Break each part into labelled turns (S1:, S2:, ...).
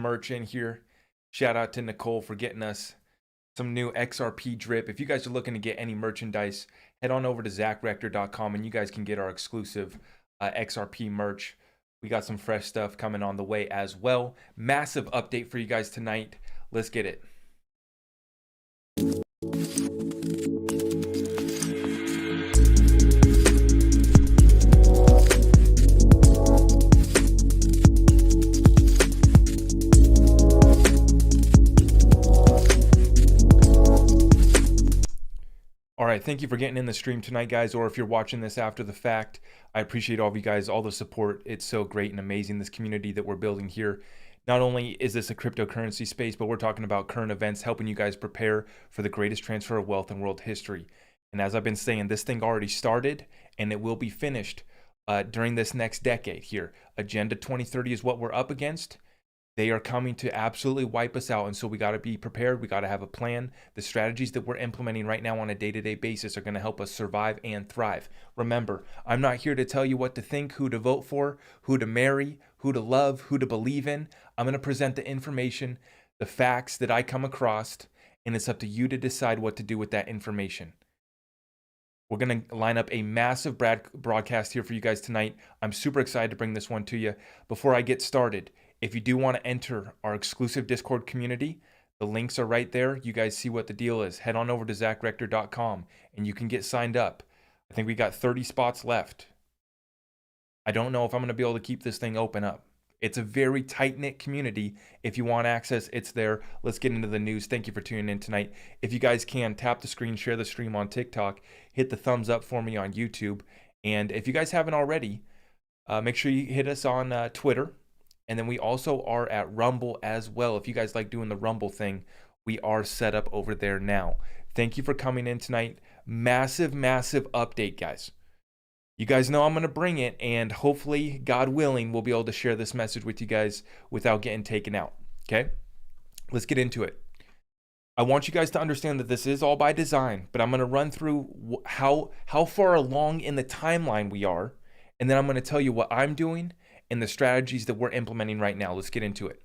S1: merch in here. Shout out to Nicole for getting us some new XRP drip. If you guys are looking to get any merchandise, head on over to zacrector.com and you guys can get our exclusive XRP merch. We got some fresh stuff coming on the way as well. Massive update for you guys tonight. Let's get it. All right, thank you for getting in the stream tonight, guys, or if you're watching this after the fact, I appreciate all of you guys, all the support. It's so great and amazing, this community that we're building here. Not only is this a cryptocurrency space, but we're talking about current events, helping you guys prepare for the greatest transfer of wealth in world history. And as I've been saying, this thing already started, and it will be finished during this next decade here. Agenda 2030 is what we're up against. They are coming to absolutely wipe us out, and so we got to be prepared. We got to have a plan. The strategies that we're implementing right now on a day-to-day basis are going to help us survive and thrive. Remember, I'm not here to tell you what to think, who to vote for, who to marry, who to love, who to believe in. I'm going to present the information, the facts that I come across, and it's up to you to decide what to do with that information. We're going to line up a massive broadcast here for you guys tonight. I'm super excited to bring this one to you. Before I get started, if you do want to enter our exclusive Discord community, the links are right there. You guys see what the deal is. Head on over to zacrector.com and you can get signed up. I think we got 30 spots left. I don't know if I'm going to be able to keep this thing open up. It's a very tight-knit community. If you want access, it's there. Let's get into the news. Thank you for tuning in tonight. If you guys can, tap the screen, share the stream on TikTok, hit the thumbs up for me on YouTube. And if you guys haven't already, make sure you hit us on Twitter. And then we also are at Rumble as well. If you guys like doing the Rumble thing, we are set up over there now. Thank you for coming in tonight. Massive, massive update, guys. You guys know I'm going to bring it, and hopefully, God willing, we'll be able to share this message with you guys without getting taken out, okay? Let's get into it. I want you guys to understand that this is all by design, but I'm going to run through how far along in the timeline we are, and then I'm going to tell you what I'm doing and the strategies that we're implementing right now. Let's get into it.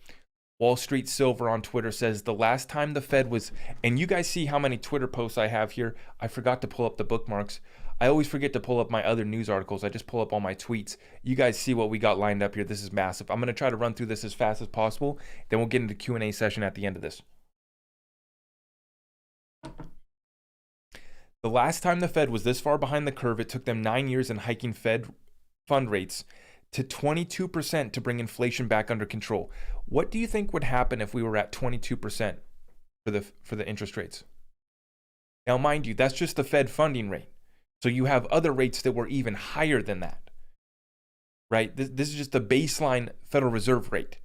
S1: Wall Street Silver on Twitter says the last time the Fed was, and you guys see how many Twitter posts I have here. I forgot to pull up the bookmarks. I always forget to pull up my other news articles. I just pull up all my tweets. You guys see what we got lined up here. This is massive. I'm going to try to run through this as fast as possible. Then we'll get into Q&A session at the end of this. The last time the Fed was this far behind the curve, it took them 9 years in hiking Fed fund rates to 22% to bring inflation back under control. What do you think would happen if we were at 22% for the interest rates? Now, mind you, that's just the Fed funding rate. So you have other rates that were even higher than that, right? This is just the baseline Federal Reserve rate.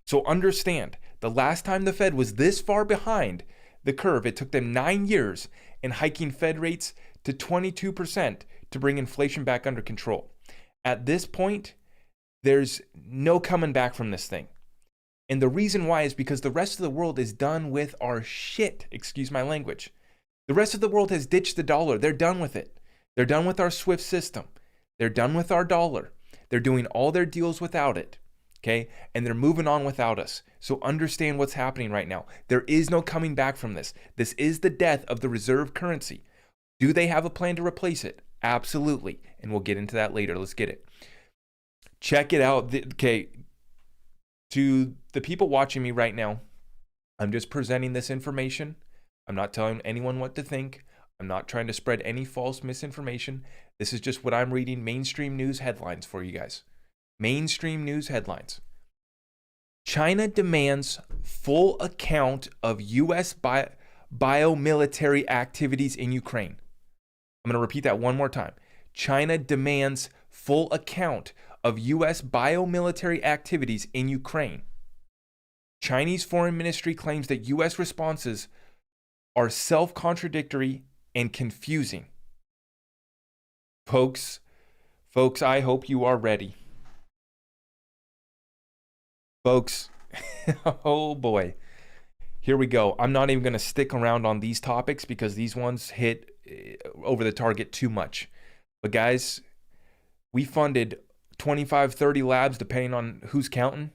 S1: So understand, the last time the Fed was this far behind the curve, it took them 9 years in hiking Fed rates to 22% to bring inflation back under control. At this point, there's no coming back from this thing. And the reason why is because the rest of the world is done with our shit. Excuse my language. The rest of the world has ditched the dollar. They're done with it. They're done with our SWIFT system. They're done with our dollar. They're doing all their deals without it. Okay? And they're moving on without us. So understand what's happening right now. There is no coming back from this. This is the death of the reserve currency. Do they have a plan to replace it? Absolutely. And we'll get into that later. Let's get it. Check it out. Okay, to the people watching me right now, I'm just presenting this information. I'm not telling anyone what to think. I'm not trying to spread any false misinformation. This is just what I'm reading, mainstream news headlines for you guys. Mainstream news headlines. China demands full account of U.S. biomilitary activities in Ukraine. I'm going to repeat that one more time. China demands full account of U.S. biomilitary activities in Ukraine. Chinese Foreign Ministry claims that U.S. responses are self-contradictory and confusing. Folks, I hope you are ready. Folks, oh boy. Here we go. I'm not even going to stick around on these topics because these ones hit over the target too much. But guys, we funded 25, 30 labs, depending on who's counting.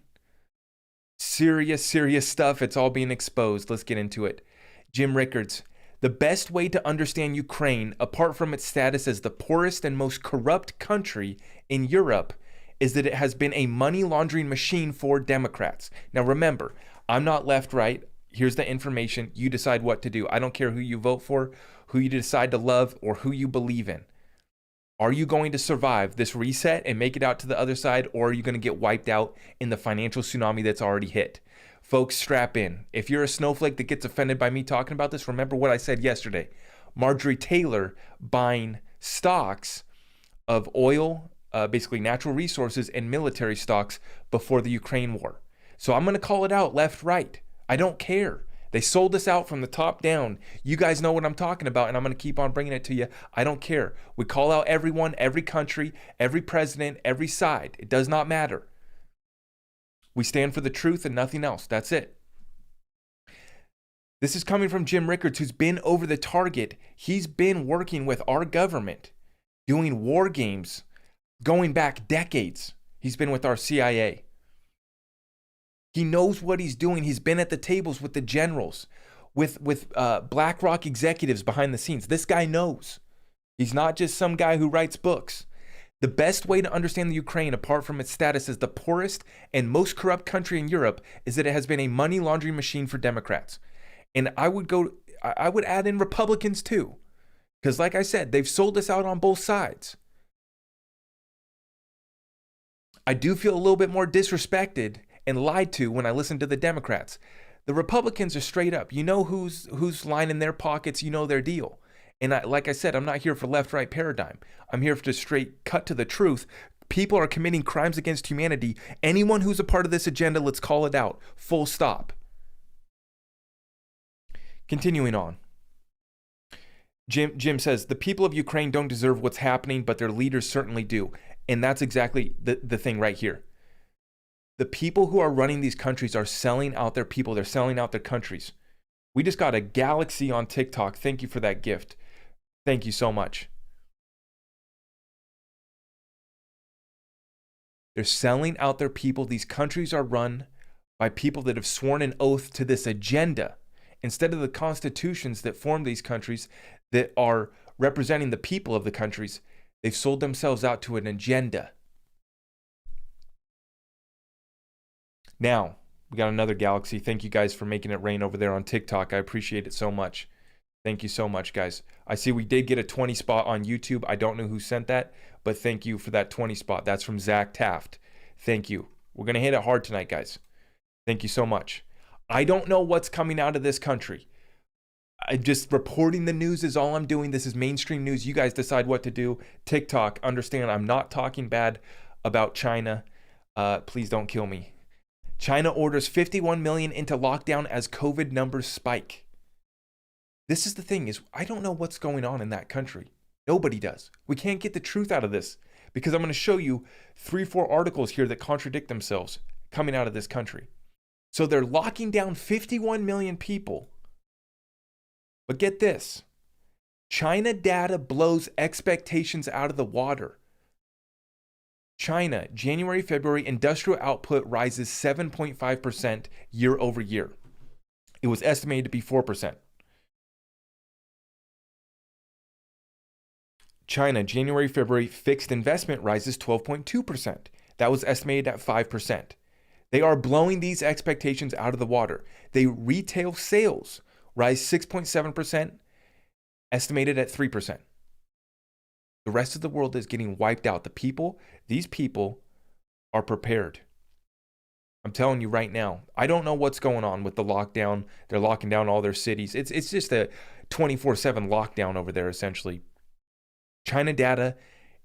S1: Serious stuff. It's all being exposed. Let's get into it. Jim Rickards. The best way to understand Ukraine, apart from its status as the poorest and most corrupt country in Europe, is that it has been a money laundering machine for Democrats. Now remember, I'm not left, right. Here's the information. You decide what to do. I don't care who you vote for, who you decide to love, or who you believe in. Are you going to survive this reset and make it out to the other side, or are you going to get wiped out in the financial tsunami that's already hit? Folks, strap in. If you're a snowflake that gets offended by me talking about this, remember what I said yesterday. Marjorie Taylor buying stocks of oil, basically natural resources and military stocks before the Ukraine war. So I'm going to call it out left, right. I don't care. They sold us out from the top down. You guys know what I'm talking about, and I'm going to keep on bringing it to you. I don't care. We call out everyone, every country, every president, every side. It does not matter. We stand for the truth and nothing else. That's it. This is coming from Jim Rickards, who's been over the target. He's been working with our government, doing war games, going back decades. He's been with our CIA. He knows what he's doing. He's been at the tables with the generals, with BlackRock executives behind the scenes. This guy knows. He's not just some guy who writes books. The best way to understand the Ukraine, apart from its status as the poorest and most corrupt country in Europe, is that it has been a money laundering machine for Democrats. And I would add in Republicans too. Because like I said, they've sold us out on both sides. I do feel a little bit more disrespected and lied to when I listen to the Democrats. The Republicans are straight up. You know who's lining their pockets, you know their deal. And like I said, I'm not here for left-right paradigm. I'm here to straight cut to the truth. People are committing crimes against humanity. Anyone who's a part of this agenda, let's call it out. Full stop. Continuing on. Jim says, the people of Ukraine don't deserve what's happening, but their leaders certainly do. And that's exactly the thing right here. The people who are running these countries are selling out their people. They're selling out their countries. We just got a galaxy on TikTok. Thank you for that gift. Thank you so much. They're selling out their people. These countries are run by people that have sworn an oath to this agenda instead of the constitutions that form these countries that are representing the people of the countries. They've sold themselves out to an agenda. Now, we got another galaxy. Thank you guys for making it rain over there on TikTok. I appreciate it so much. Thank you so much, guys. I see we did get a 20 spot on YouTube. I don't know who sent that, but thank you for that 20 spot. That's from Zach Taft. Thank you. We're going to hit it hard tonight, guys. Thank you so much. I don't know what's coming out of this country. I'm just reporting the news is all I'm doing. This is mainstream news. You guys decide what to do. TikTok, understand I'm not talking bad about China. Please don't kill me. China orders 51 million into lockdown as COVID numbers spike. This is the thing, is I don't know what's going on in that country. Nobody does. We can't get the truth out of this because I'm going to show you 3-4 articles here that contradict themselves coming out of this country. So they're locking down 51 million people. But get this. China data blows expectations out of the water. China, January, February, industrial output rises 7.5% year over year. It was estimated to be 4%. China, January, February, fixed investment rises 12.2%. That was estimated at 5%. They are blowing these expectations out of the water. They retail sales rise 6.7%, estimated at 3%. The rest of the world is getting wiped out. These people are prepared. I'm telling you right now, I don't know what's going on with the lockdown. They're locking down all their cities. It's just a 24/7 lockdown over there, essentially. China data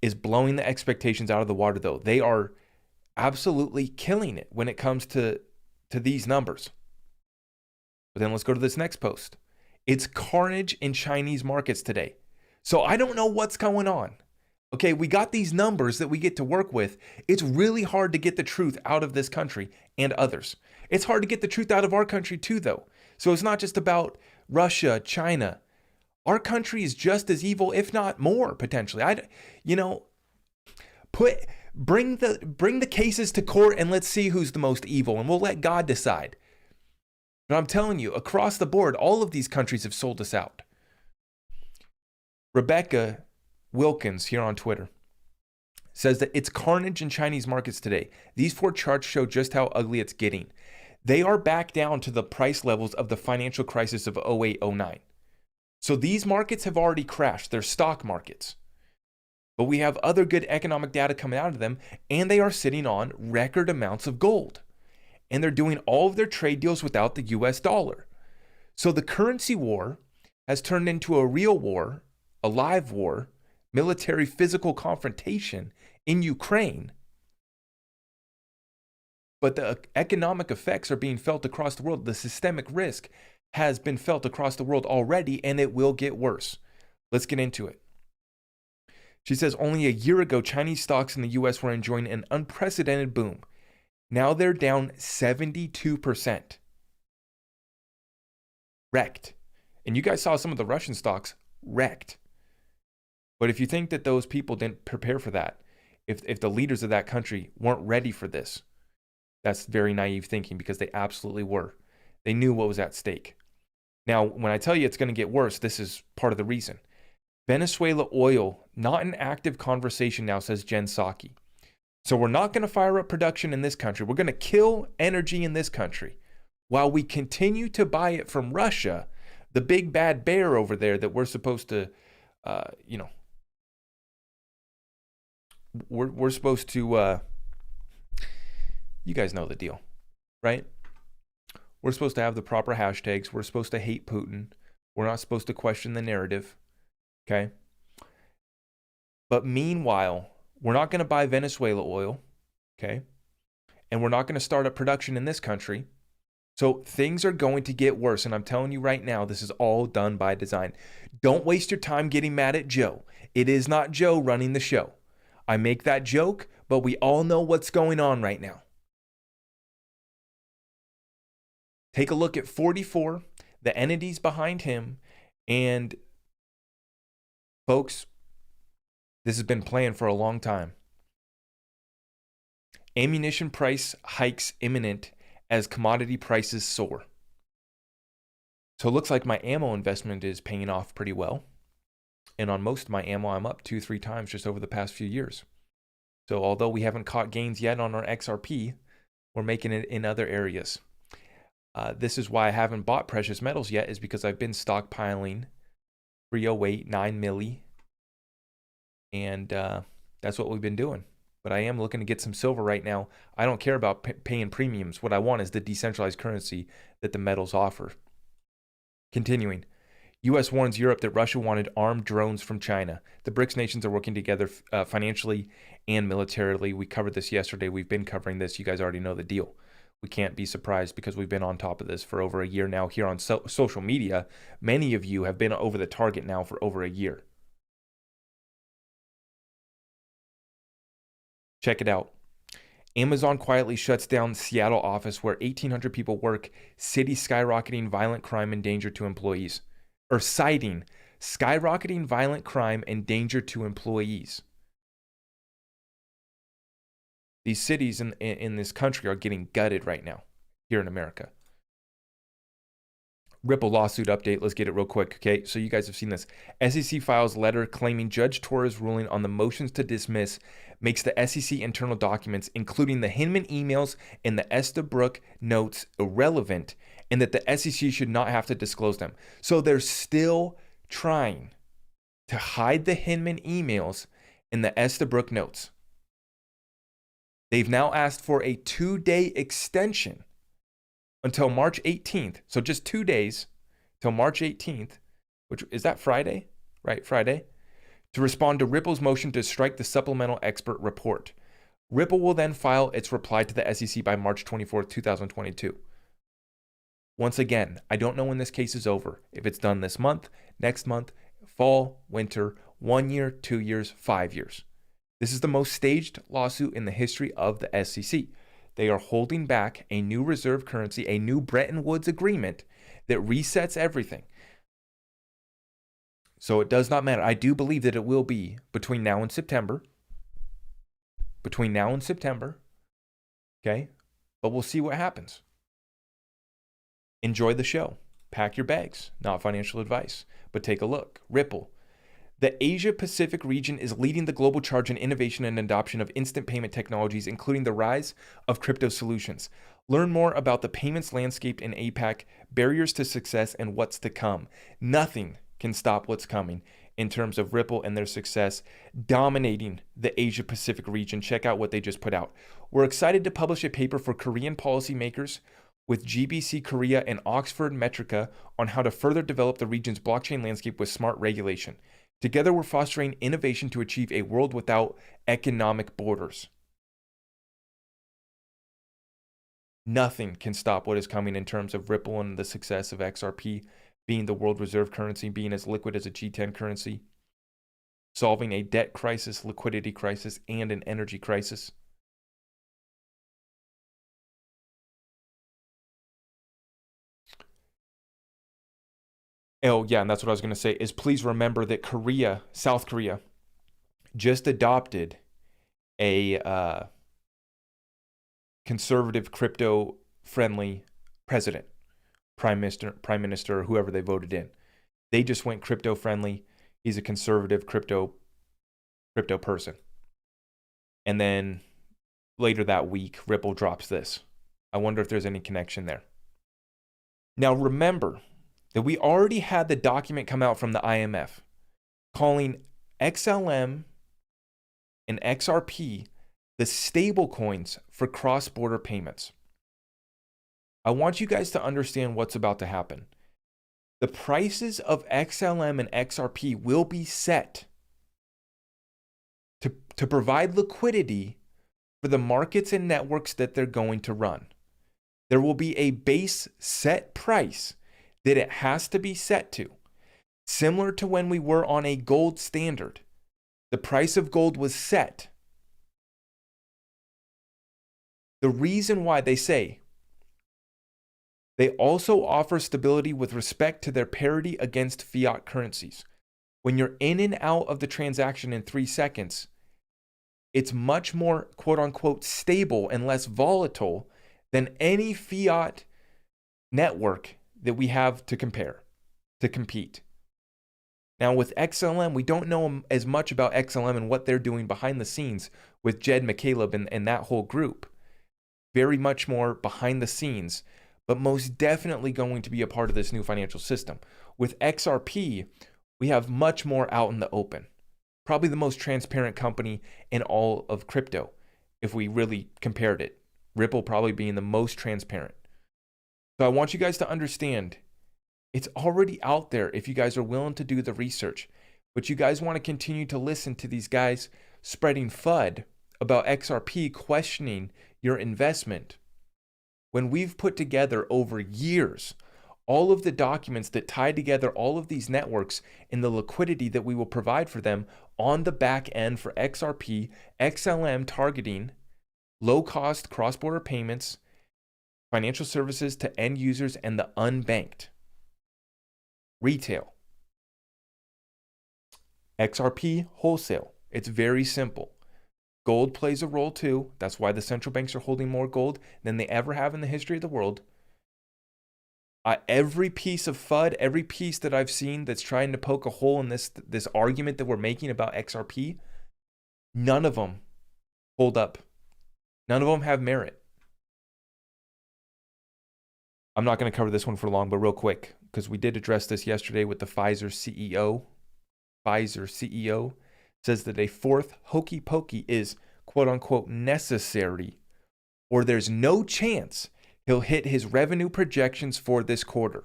S1: is blowing the expectations out of the water, though. They are absolutely killing it when it comes to these numbers. But then let's go to this next post. It's carnage in Chinese markets today. So I don't know what's going on. Okay, we got these numbers that we get to work with. It's really hard to get the truth out of this country and others. It's hard to get the truth out of our country too, though. So it's not just about Russia, China. Our country is just as evil, if not more, potentially. Bring the cases to court and let's see who's the most evil, and we'll let God decide. But I'm telling you, across the board, all of these countries have sold us out. Rebecca Wilkins here on Twitter says that it's carnage in Chinese markets today. These 4 charts show just how ugly it's getting. They are back down to the price levels of the financial crisis of 08-09. So these markets have already crashed. They're stock markets. But we have other good economic data coming out of them, and they are sitting on record amounts of gold. And they're doing all of their trade deals without the US dollar. So the currency war has turned into a real war, a live war, military physical confrontation in Ukraine. But the economic effects are being felt across the world. The systemic risk has been felt across the world already, and it will get worse. Let's get into it. She says only a year ago, Chinese stocks in the US were enjoying an unprecedented boom. Now they're down 72%. Wrecked. And you guys saw some of the Russian stocks wrecked. But if you think that those people didn't prepare for that, if the leaders of that country weren't ready for this, that's very naive thinking, because they absolutely were. They knew what was at stake. Now, when I tell you it's going to get worse, this is part of the reason. Venezuela oil, not an active conversation now, says Jen Psaki. So we're not going to fire up production in this country. We're going to kill energy in this country while we continue to buy it from Russia, the big bad bear over there that we're supposed to, we're supposed to, you guys know the deal, right? We're supposed to have the proper hashtags. We're supposed to hate Putin. We're not supposed to question the narrative, okay? But meanwhile, we're not going to buy Venezuela oil, okay? And we're not going to start up production in this country. So things are going to get worse. And I'm telling you right now, this is all done by design. Don't waste your time getting mad at Joe. It is not Joe running the show. I make that joke, but we all know what's going on right now. Take a look at 44, the entities behind him, and folks, this has been planned for a long time. Ammunition price hikes imminent as commodity prices soar. So it looks like my ammo investment is paying off pretty well. And on most of my ammo, I'm up 2-3 times just over the past few years. So although we haven't caught gains yet on our XRP, we're making it in other areas. This is why I haven't bought precious metals yet, is because I've been stockpiling 308, 9 milli. And that's what we've been doing. But I am looking to get some silver right now. I don't care about paying premiums. What I want is the decentralized currency that the metals offer. Continuing. U.S. warns Europe that Russia wanted armed drones from China. The BRICS nations are working together financially and militarily. We covered this yesterday. We've been covering this. You guys already know the deal. We can't be surprised because we've been on top of this for over a year now here on social media. Many of you have been over the target now for over a year. Check it out. Amazon quietly shuts down Seattle office where 1,800 people work, city skyrocketing violent crime and danger to employees. Or citing skyrocketing violent crime and danger to employees. These cities in this country are getting gutted right now here in America. Ripple lawsuit update. Let's get it real quick, okay? So you guys have seen this. SEC files letter claiming Judge Torres' ruling on the motions to dismiss makes the SEC internal documents, including the Hinman emails and the Estabrook notes, irrelevant, and that the SEC should not have to disclose them. So they're still trying to hide the Hinman emails and the Estabrook notes. They've now asked for a 2-day extension until March 18th. So just 2 days till March 18th, which is that Friday, right? Friday, to respond to Ripple's motion to strike the supplemental expert report. Ripple will then file its reply to the SEC by March 24th, 2022. Once again, I don't know when this case is over. If it's done this month, next month, fall, winter, 1 year, 2 years, 5 years. This is the most staged lawsuit in the history of the SEC. They are holding back a new reserve currency, a new Bretton Woods agreement that resets everything. So it does not matter. I do believe that it will be between now and September. between now and September. Okay? But we'll see what happens. Enjoy the show. Pack your bags. Not financial advice. But take a look. Ripple. The Asia-Pacific region is leading the global charge in innovation and adoption of instant payment technologies, including the rise of crypto solutions. Learn more about the payments landscape in APAC, barriers to success, and what's to come. Nothing can stop what's coming in terms of Ripple and their success dominating the Asia-Pacific region. Check out what they just put out. We're excited to publish a paper for Korean policymakers with GBC Korea and Oxford Metrica on how to further develop the region's blockchain landscape with smart regulation. Together, we're fostering innovation to achieve a world without economic borders. Nothing can stop what is coming in terms of Ripple and the success of XRP being the world reserve currency, being as liquid as a G10 currency, solving a debt crisis, liquidity crisis, and an energy crisis. Oh, yeah, and that's what I was going to say, is please remember that Korea, South Korea, just adopted a conservative, crypto-friendly president, prime minister, or whoever they voted in. They just went crypto-friendly. He's a conservative crypto person. And then later that week, Ripple drops this. I wonder if there's any connection there. Now, remember that we already had the document come out from the IMF calling XLM and XRP the stable coins for cross-border payments. I want you guys to understand what's about to happen. The prices of XLM and XRP will be set to provide liquidity for the markets and networks that they're going to run. There will be a base set price that it has to be set to. Similar to when we were on a gold standard. The price of gold was set. The reason why they say they also offer stability with respect to their parity against fiat currencies. When you're in and out of the transaction in 3 seconds, it's much more quote unquote stable and less volatile than any fiat network that we have to compete. Now with XLM, we don't know as much about XLM and what they're doing behind the scenes with Jed McCaleb and that whole group. Very much more behind the scenes, but most definitely going to be a part of this new financial system. With XRP, we have much more out in the open. Probably the most transparent company in all of crypto, if we really compared it. Ripple probably being the most transparent. So I want you guys to understand, it's already out there if you guys are willing to do the research. But you guys want to continue to listen to these guys spreading FUD about XRP, questioning your investment. When we've put together over years all of the documents that tie together all of these networks and the liquidity that we will provide for them on the back end for XRP, XLM targeting low-cost cross-border payments, financial services to end users, and the unbanked. Retail. XRP, wholesale. It's very simple. Gold plays a role too. That's why the central banks are holding more gold than they ever have in the history of the world. Every piece of FUD, every piece that I've seen that's trying to poke a hole in this argument that we're making about XRP, none of them hold up. None of them have merit. I'm not going to cover this one for long, but real quick, because we did address this yesterday with the Pfizer CEO. Pfizer CEO says that a fourth hokey pokey is quote unquote necessary, or there's no chance he'll hit his revenue projections for this quarter.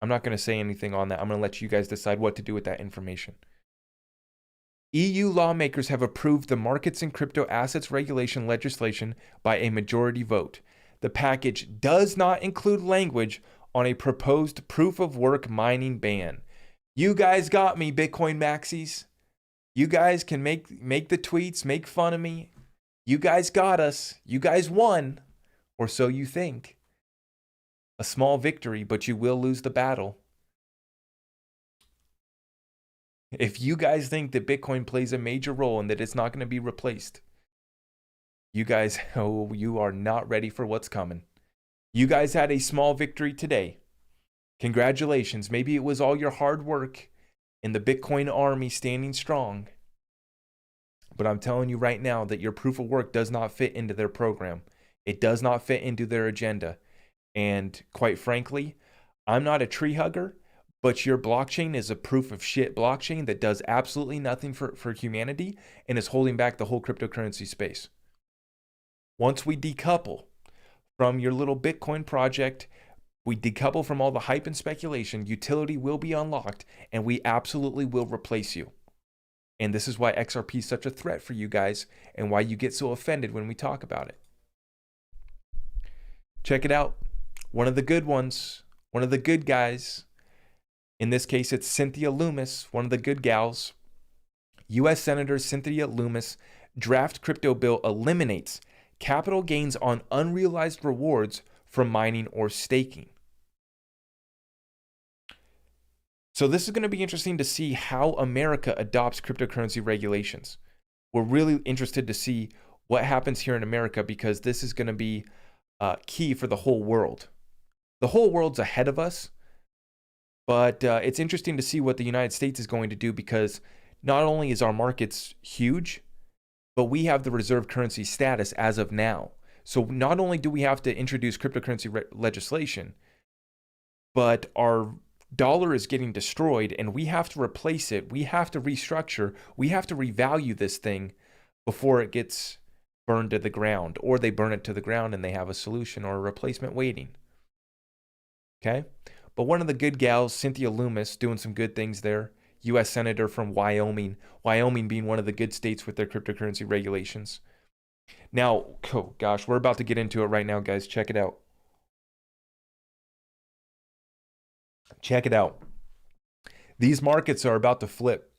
S1: I'm not going to say anything on that. I'm going to let you guys decide what to do with that information. EU lawmakers have approved the markets in crypto assets regulation legislation by a majority vote. The package does not include language on a proposed proof of work mining ban. You guys got me, Bitcoin maxis. You guys can make the tweets, make fun of me. You guys got us. You guys won. Or so you think. A small victory, but you will lose the battle. If you guys think that Bitcoin plays a major role and that it's not going to be replaced, you guys, oh, you are not ready for what's coming. You guys had a small victory today. Congratulations. Maybe it was all your hard work and the Bitcoin army standing strong. But I'm telling you right now that your proof of work does not fit into their program. It does not fit into their agenda. And quite frankly, I'm not a tree hugger, but your blockchain is a proof of shit blockchain that does absolutely nothing for humanity and is holding back the whole cryptocurrency space. Once we decouple from your little Bitcoin project, we decouple from all the hype and speculation, utility will be unlocked, and we absolutely will replace you. And this is why XRP is such a threat for you guys and why you get so offended when we talk about it. Check it out. One of the good ones, one of the good guys. In this case, it's Cynthia Lummis, one of the good gals. U.S. Senator Cynthia Lummis draft crypto bill eliminates capital gains on unrealized rewards from mining or staking. So this is going to be interesting to see how America adopts cryptocurrency regulations. We're really interested to see what happens here in America because this is going to be key for the whole world. The whole world's ahead of us, but it's interesting to see what the United States is going to do because not only is our markets huge, but we have the reserve currency status as of now. So not only do we have to introduce cryptocurrency legislation, but our dollar is getting destroyed and we have to replace it. We have to restructure. We have to revalue this thing before it gets burned to the ground, or they burn it to the ground and they have a solution or a replacement waiting. Okay? But one of the good gals, Cynthia Lummis, doing some good things there. U.S. Senator from Wyoming. Wyoming being one of the good states with their cryptocurrency regulations. Now, oh gosh, we're about to get into it right now, guys. Check it out. Check it out. These markets are about to flip.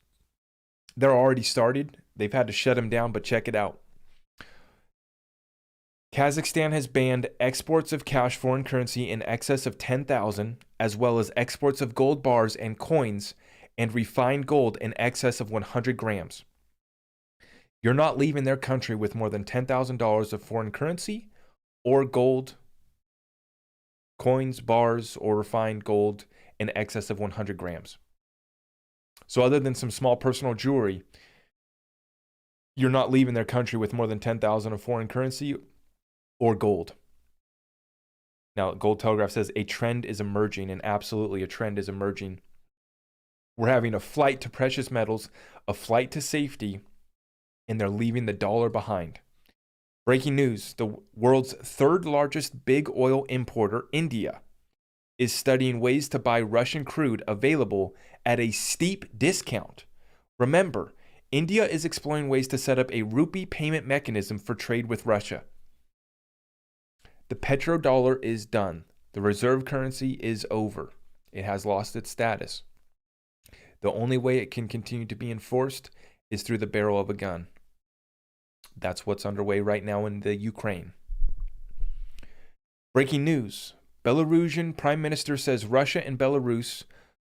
S1: They're already started. They've had to shut them down, but check it out. Kazakhstan has banned exports of cash foreign currency in excess of 10,000, as well as exports of gold bars and coins and refined gold in excess of 100 grams. You're not leaving their country with more than $10,000 of foreign currency or gold, coins, bars, or refined gold in excess of 100 grams. So other than some small personal jewelry, you're not leaving their country with more than 10,000 of foreign currency or gold. Now, Gold Telegraph says a trend is emerging, and absolutely a trend is emerging. We're having a flight to precious metals, a flight to safety, and they're leaving the dollar behind. Breaking news, the world's third largest big oil importer, India, is studying ways to buy Russian crude available at a steep discount. Remember, India is exploring ways to set up a rupee payment mechanism for trade with Russia. The petrodollar is done. The reserve currency is over. It has lost its status. The only way it can continue to be enforced is through the barrel of a gun. That's what's underway right now in the Ukraine. Breaking news. Belarusian Prime Minister says Russia and Belarus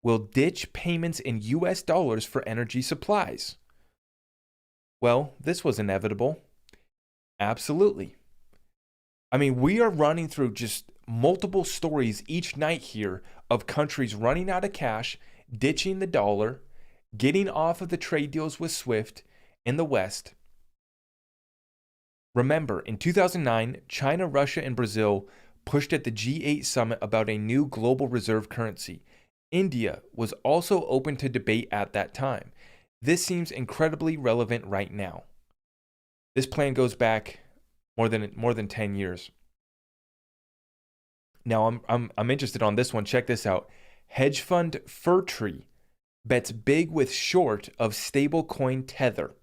S1: will ditch payments in US dollars for energy supplies. Well, this was inevitable. Absolutely. I mean, we are running through just multiple stories each night here of countries running out of cash, ditching the dollar, getting off of the trade deals with SWIFT in the West. Remember, in 2009, China, Russia, and Brazil pushed at the G8 summit about a new global reserve currency. India was also open to debate at that time. This seems incredibly relevant right now. This plan goes back more than 10 years. Now I'm interested on this one. Check this out. Hedge fund Furtree bets big with short of stablecoin Tether.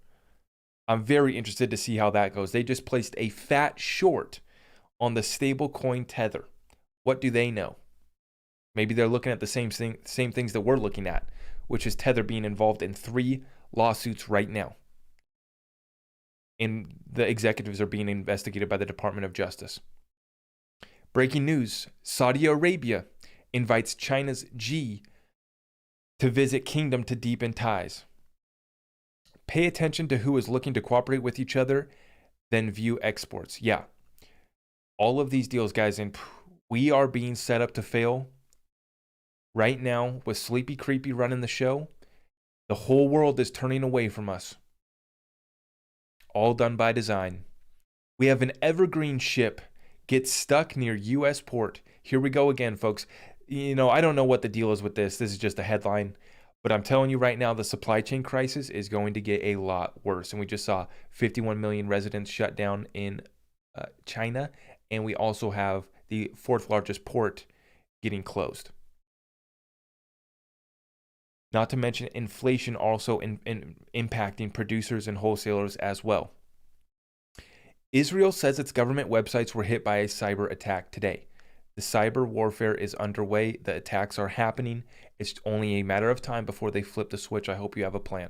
S1: I'm very interested to see how that goes. They just placed a fat short on the stablecoin Tether. What do they know? Maybe they're looking at the same things that we're looking at, which is Tether being involved in 3 lawsuits right now. And the executives are being investigated by the Department of Justice. Breaking news, Saudi Arabia invites China's Xi to visit kingdom to deepen ties. Pay attention to who is looking to cooperate with each other, then view exports. Yeah. All of these deals, guys, and we are being set up to fail right now with Sleepy Creepy running the show. The whole world is turning away from us. All done by design. We have an evergreen ship get stuck near U.S. port. Here we go again, folks. You know, I don't know what the deal is with this. This is just a headline. But I'm telling you right now, the supply chain crisis is going to get a lot worse. And we just saw 51 million residents shut down in China. And we also have the fourth largest port getting closed. Not to mention inflation also impacting producers and wholesalers as well. Israel says its government websites were hit by a cyber attack today. The cyber warfare is underway. The attacks are happening. It's only a matter of time before they flip the switch. I hope you have a plan.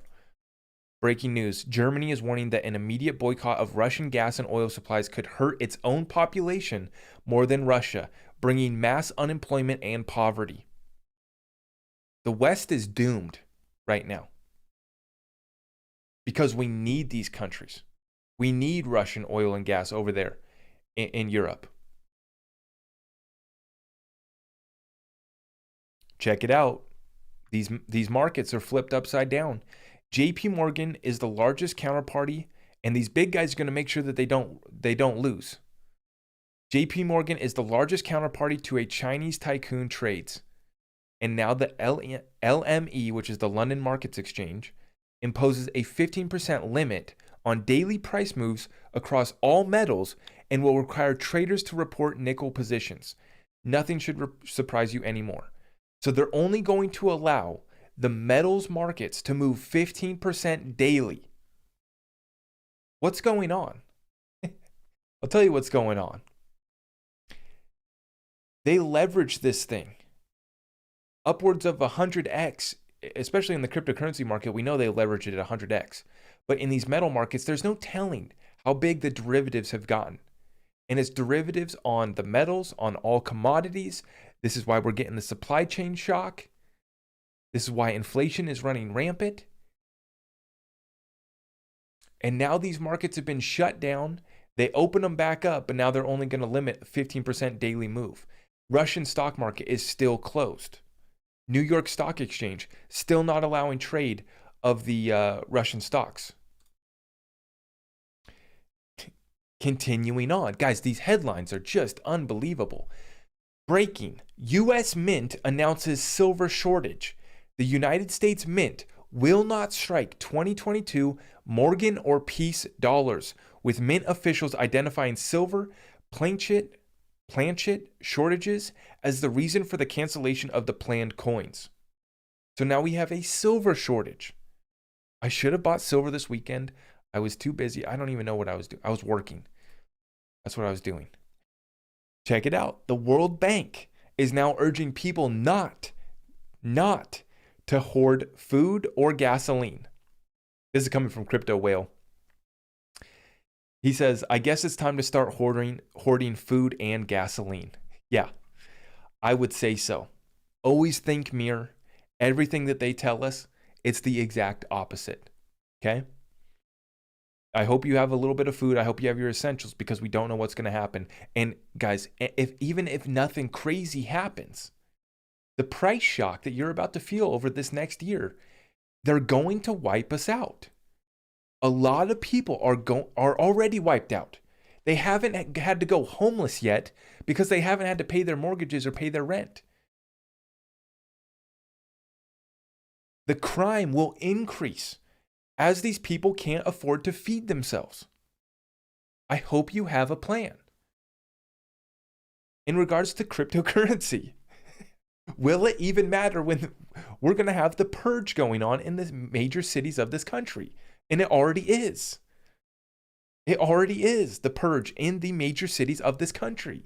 S1: Breaking news. Germany is warning that an immediate boycott of Russian gas and oil supplies could hurt its own population more than Russia, bringing mass unemployment and poverty. The West is doomed right now because we need these countries. We need Russian oil and gas over there in Europe. Check it out. These markets are flipped upside down. JP Morgan is the largest counterparty, and these big guys are going to make sure that they don't lose. JP Morgan is the largest counterparty to a Chinese tycoon trades. And now the LME, which is the London Markets Exchange, imposes a 15% limit on daily price moves across all metals and will require traders to report nickel positions. Nothing should surprise you anymore. So they're only going to allow the metals markets to move 15% daily. What's going on? I'll tell you what's going on. They leverage this thing upwards of 100x, especially in the cryptocurrency market. We know they leverage it at 100x. But in these metal markets, there's no telling how big the derivatives have gotten. And it's derivatives on the metals, on all commodities. This is why we're getting the supply chain shock. This is why inflation is running rampant. And now these markets have been shut down. They open them back up, but now they're only going to limit 15% daily move. Russian stock market is still closed. New York Stock Exchange still not allowing trade of the Russian stocks. Continuing on. Guys, these headlines are just unbelievable. Breaking. U.S. Mint announces silver shortage. The United States Mint will not strike 2022 Morgan or Peace dollars, with Mint officials identifying silver planchet shortages as the reason for the cancellation of the planned coins. So now we have a silver shortage. I should have bought silver this weekend. I was too busy. I don't even know what I was doing. I was working. That's what I was doing. Check it out. The World Bank is now urging people not to hoard food or gasoline. This is coming from Crypto Whale. He says, I guess it's time to start hoarding food and gasoline. Yeah, I would say so. Always think mirror. Everything that they tell us, it's the exact opposite. Okay? I hope you have a little bit of food. I hope you have your essentials, because we don't know what's going to happen. And guys, even if nothing crazy happens, the price shock that you're about to feel over this next year, they're going to wipe us out. A lot of people are already wiped out. They haven't had to go homeless yet because they haven't had to pay their mortgages or pay their rent. The crime will increase as these people can't afford to feed themselves. I hope you have a plan. In regards to cryptocurrency, will it even matter when we're going to have the purge going on in the major cities of this country? And it already is. It already is the purge in the major cities of this country.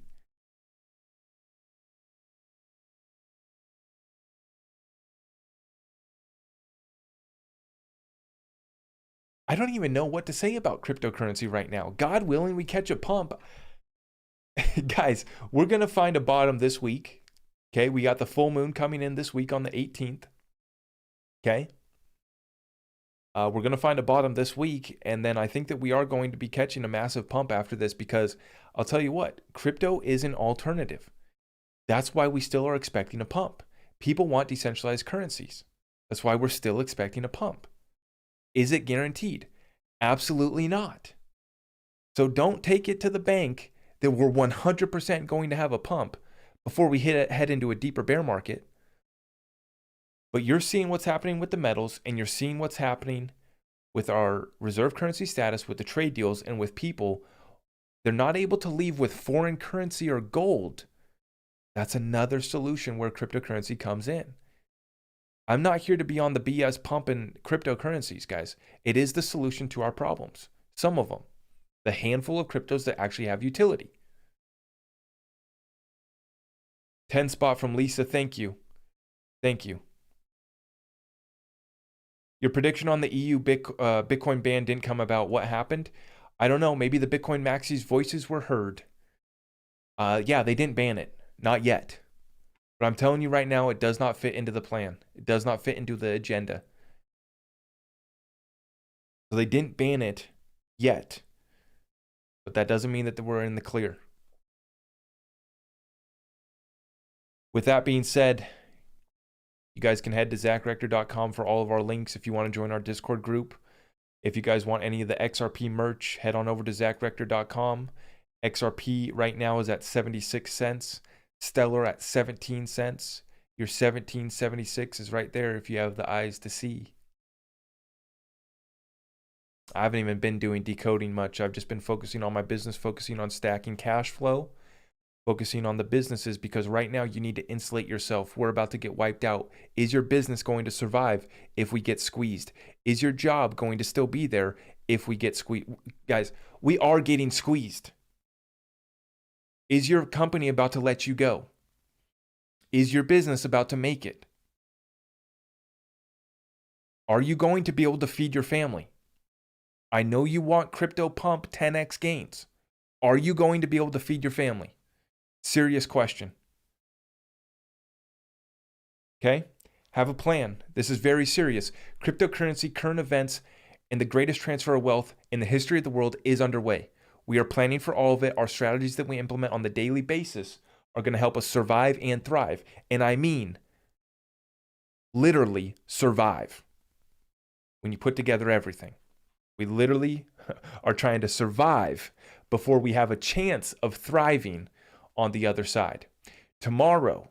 S1: I don't even know what to say about cryptocurrency right now. God willing, we catch a pump. Guys, we're going to find a bottom this week. Okay, we got the full moon coming in this week on the 18th. Okay. We're going to find a bottom this week, and then I think that we are going to be catching a massive pump after this, because I'll tell you what, crypto is an alternative. That's why we still are expecting a pump. People want decentralized currencies. That's why we're still expecting a pump. Is it guaranteed? Absolutely not. So don't take it to the bank that we're 100% going to have a pump before we head into a deeper bear market. But you're seeing what's happening with the metals, and you're seeing what's happening with our reserve currency status, with the trade deals, and with people. They're not able to leave with foreign currency or gold. That's another solution where cryptocurrency comes in. I'm not here to be on the BS pumping cryptocurrencies, guys. It is the solution to our problems. Some of them. The handful of cryptos that actually have utility. 10 spot from Lisa. Thank you. Thank you. Your prediction on the EU Bitcoin ban didn't come about. What happened? I don't know. Maybe the Bitcoin maxis' voices were heard. Yeah, they didn't ban it. Not yet. But I'm telling you right now, it does not fit into the plan. It does not fit into the agenda. So they didn't ban it yet. But that doesn't mean that we're in the clear. With that being said, you guys can head to zachrector.com for all of our links if you want to join our Discord group. If you guys want any of the XRP merch, head on over to zachrector.com. XRP right now is at 76 cents. Stellar at 17 cents. Your 1776 is right there if you have the eyes to see. I haven't even been doing decoding much. I've just been focusing on my business, focusing on stacking cash flow, focusing on the businesses, because right now you need to insulate yourself. We're about to get wiped out. Is your business going to survive if we get squeezed? Is your job going to still be there if we get squeezed? Guys, we are getting squeezed. Is your company about to let you go? Is your business about to make it? Are you going to be able to feed your family? I know you want crypto pump 10x gains. Are you going to be able to feed your family? Serious question. Okay? Have a plan. This is very serious. Cryptocurrency, current events, and the greatest transfer of wealth in the history of the world is underway. We are planning for all of it. Our strategies that we implement on the daily basis are going to help us survive and thrive. And I mean, literally survive. When you put together everything. We literally are trying to survive before we have a chance of thriving on the other side. Tomorrow,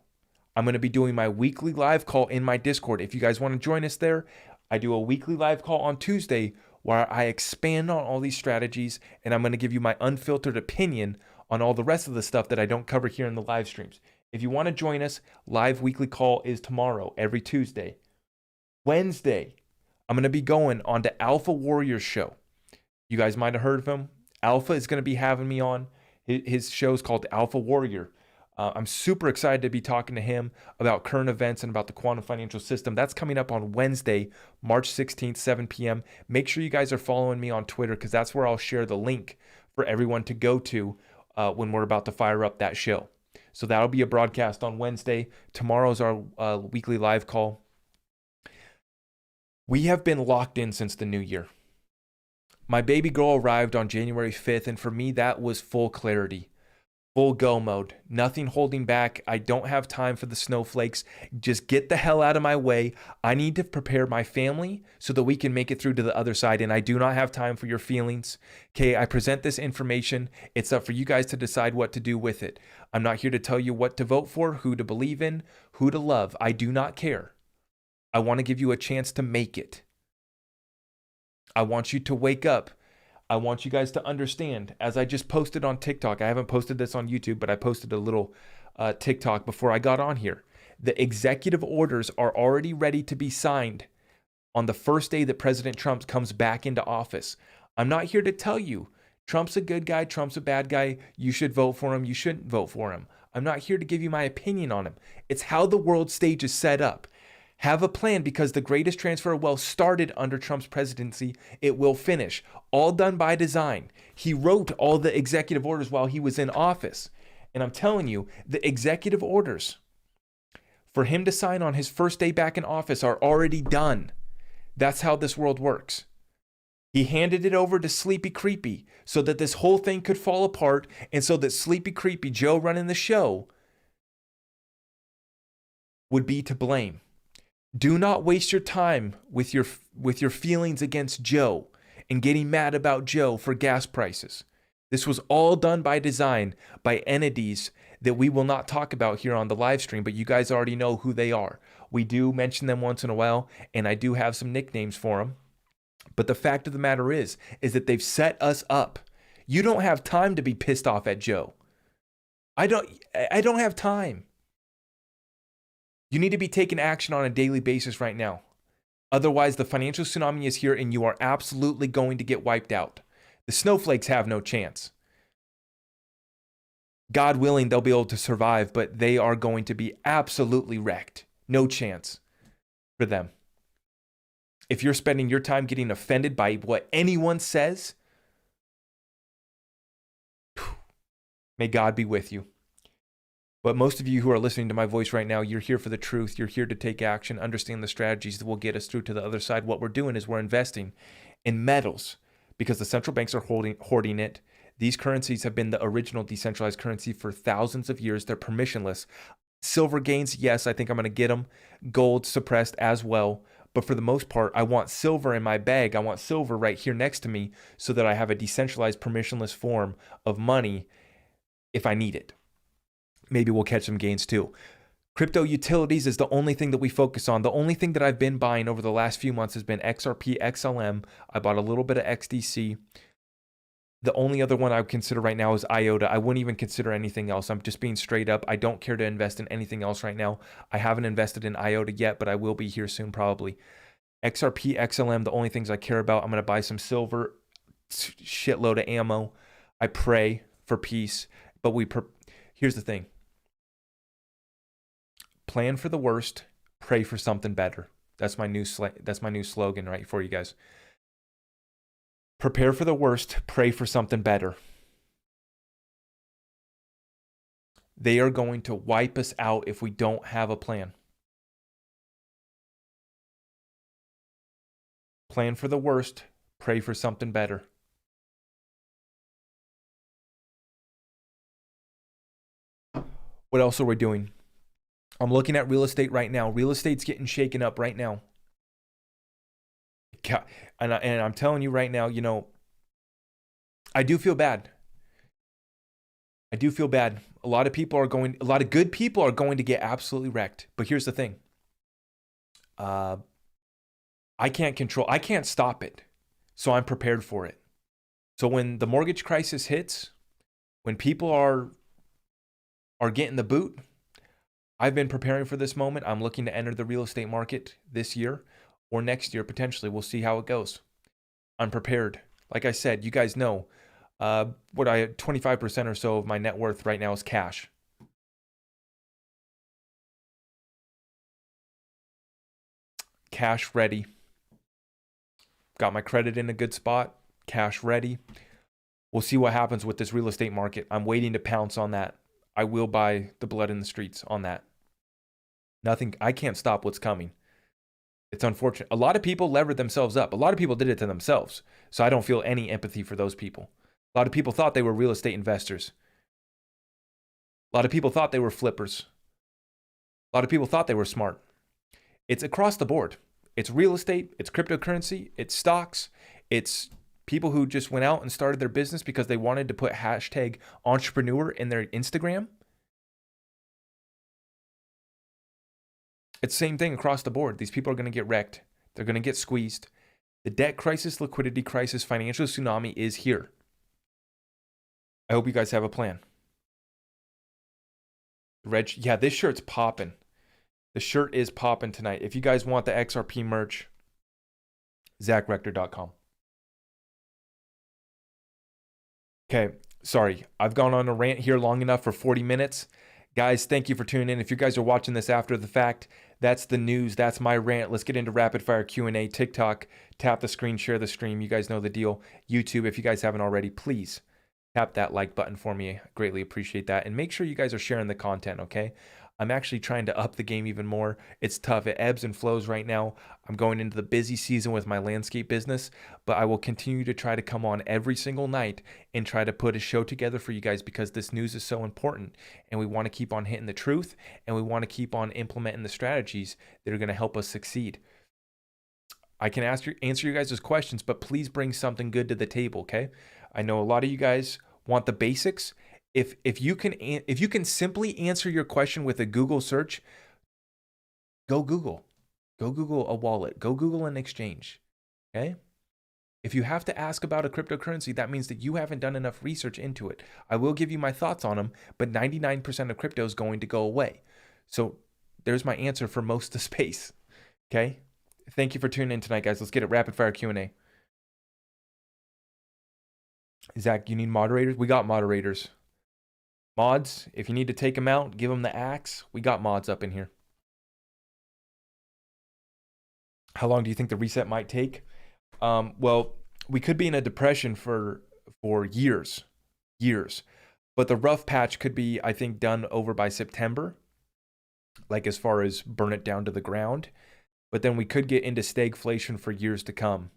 S1: I'm going to be doing my weekly live call in my Discord. If you guys want to join us there, I do a weekly live call on Tuesday where I expand on all these strategies, and I'm going to give you my unfiltered opinion on all the rest of the stuff that I don't cover here in the live streams. If you want to join us, live weekly call is tomorrow, every Tuesday. Wednesday, I'm going to be going on to Alpha Warrior's show. You guys might have heard of him. Alpha is going to be having me on. His show is called Alpha Warrior. I'm super excited to be talking to him about current events and about the quantum financial system. That's coming up on Wednesday, March 16th, 7 p.m. Make sure you guys are following me on Twitter, because that's where I'll share the link for everyone to go to when we're about to fire up that show. So that'll be a broadcast on Wednesday. Tomorrow's our weekly live call. We have been locked in since the new year. My baby girl arrived on January 5th, and for me, that was full clarity. Full go mode, nothing holding back. I don't have time for the snowflakes. Just get the hell out of my way. I need to prepare my family so that we can make it through to the other side, and I do not have time for your feelings. Okay, I present this information. It's up for you guys to decide what to do with it. I'm not here to tell you what to vote for, who to believe in, who to love. I do not care. I want to give you a chance to make it. I want you to wake up. I want you guys to understand, as I just posted on TikTok, I haven't posted this on YouTube, but I posted a little TikTok before I got on here. The executive orders are already ready to be signed on the first day that President Trump comes back into office. I'm not here to tell you Trump's a good guy, Trump's a bad guy, you should vote for him, you shouldn't vote for him. I'm not here to give you my opinion on him. It's how the world stage is set up. Have a plan, because the greatest transfer of wealth started under Trump's presidency. It will finish. All done by design. He wrote all the executive orders while he was in office. And I'm telling you, the executive orders for him to sign on his first day back in office are already done. That's how this world works. He handed it over to Sleepy Creepy so that this whole thing could fall apart, and so that Sleepy Creepy, Joe running the show, would be to blame. Do not waste your time with your feelings against Joe and getting mad about Joe for gas prices. This was all done by design by entities that we will not talk about here on the live stream, but you guys already know who they are. We do mention them once in a while, and I do have some nicknames for them. But the fact of the matter is that they've set us up. You don't have time to be pissed off at Joe. I don't have time. You need to be taking action on a daily basis right now. Otherwise, the financial tsunami is here and you are absolutely going to get wiped out. The snowflakes have no chance. God willing, they'll be able to survive, but they are going to be absolutely wrecked. No chance for them. If you're spending your time getting offended by what anyone says, may God be with you. But most of you who are listening to my voice right now, you're here for the truth. You're here to take action, understand the strategies that will get us through to the other side. What we're doing is we're investing in metals because the central banks are hoarding it. These currencies have been the original decentralized currency for thousands of years. They're permissionless. Silver gains, yes, I think I'm going to get them. Gold suppressed as well. But for the most part, I want silver in my bag. I want silver right here next to me so that I have a decentralized, permissionless form of money if I need it. Maybe we'll catch some gains too. Crypto utilities is the only thing that we focus on. The only thing that I've been buying over the last few months has been XRP, XLM. I bought a little bit of XDC. The only other one I would consider right now is IOTA. I wouldn't even consider anything else. I'm just being straight up. I don't care to invest in anything else right now. I haven't invested in IOTA yet, but I will be here soon probably. XRP, XLM, the only things I care about. I'm going to buy some silver, shitload of ammo. I pray for peace, but here's the thing. Plan for the worst, pray for something better. That's my new slogan right for you guys. Prepare for the worst, pray for something better. They are going to wipe us out if we don't have a plan. Plan for the worst, pray for something better. What else are we doing? I'm looking at real estate right now. Real estate's getting shaken up right now. And I'm telling you right now, I do feel bad. I do feel bad. A lot of good people are going to get absolutely wrecked. But here's the thing. I can't stop it. So I'm prepared for it. So when the mortgage crisis hits, when people are getting the boot, I've been preparing for this moment. I'm looking to enter the real estate market this year or next year, potentially. We'll see how it goes. I'm prepared. Like I said, you guys know, 25% or so of my net worth right now is cash. Cash ready. Got my credit in a good spot. Cash ready. We'll see what happens with this real estate market. I'm waiting to pounce on that. I will buy the blood in the streets on that. I can't stop what's coming. It's unfortunate. A lot of people levered themselves up. A lot of people did it to themselves. So I don't feel any empathy for those people. A lot of people thought they were real estate investors. A lot of people thought they were flippers. A lot of people thought they were smart. It's across the board. It's real estate. It's cryptocurrency. It's stocks. It's people who just went out and started their business because they wanted to put hashtag entrepreneur in their Instagram. It's the same thing across the board. These people are going to get wrecked. They're going to get squeezed. The debt crisis, liquidity crisis, financial tsunami is here. I hope you guys have a plan. Yeah, this shirt's popping. The shirt is popping tonight. If you guys want the XRP merch, ZachRector.com. Okay, sorry. I've gone on a rant here long enough for 40 minutes. Guys, thank you for tuning in. If you guys are watching this after the fact, that's the news. That's my rant. Let's get into rapid fire Q&A. TikTok, tap the screen, share the stream. You guys know the deal. YouTube, if you guys haven't already, please tap that like button for me. I greatly appreciate that. And make sure you guys are sharing the content, okay? I'm actually trying to up the game even more. It's tough. It ebbs and flows right now. I'm going into the busy season with my landscape business, but I will continue to try to come on every single night and try to put a show together for you guys because this news is so important and we want to keep on hitting the truth and we want to keep on implementing the strategies that are going to help us succeed. I can answer you guys' questions, but please bring something good to the table, okay? I know a lot of you guys want the basics. If you can simply answer your question with a Google search, go Google. Go Google a wallet. Go Google an exchange. Okay? If you have to ask about a cryptocurrency, that means that you haven't done enough research into it. I will give you my thoughts on them, but 99% of crypto is going to go away. So there's my answer for most of the space. Okay? Thank you for tuning in tonight, guys. Let's get it rapid fire Q&A. Zach, you need moderators? We got moderators. Mods, if you need to take them out, give them the axe. We got mods up in here. How long do you think the reset might take? Well, we could be in a depression for years. But the rough patch could be, I think, done over by September. Like as far as burn it down to the ground. But then we could get into stagflation for years to come.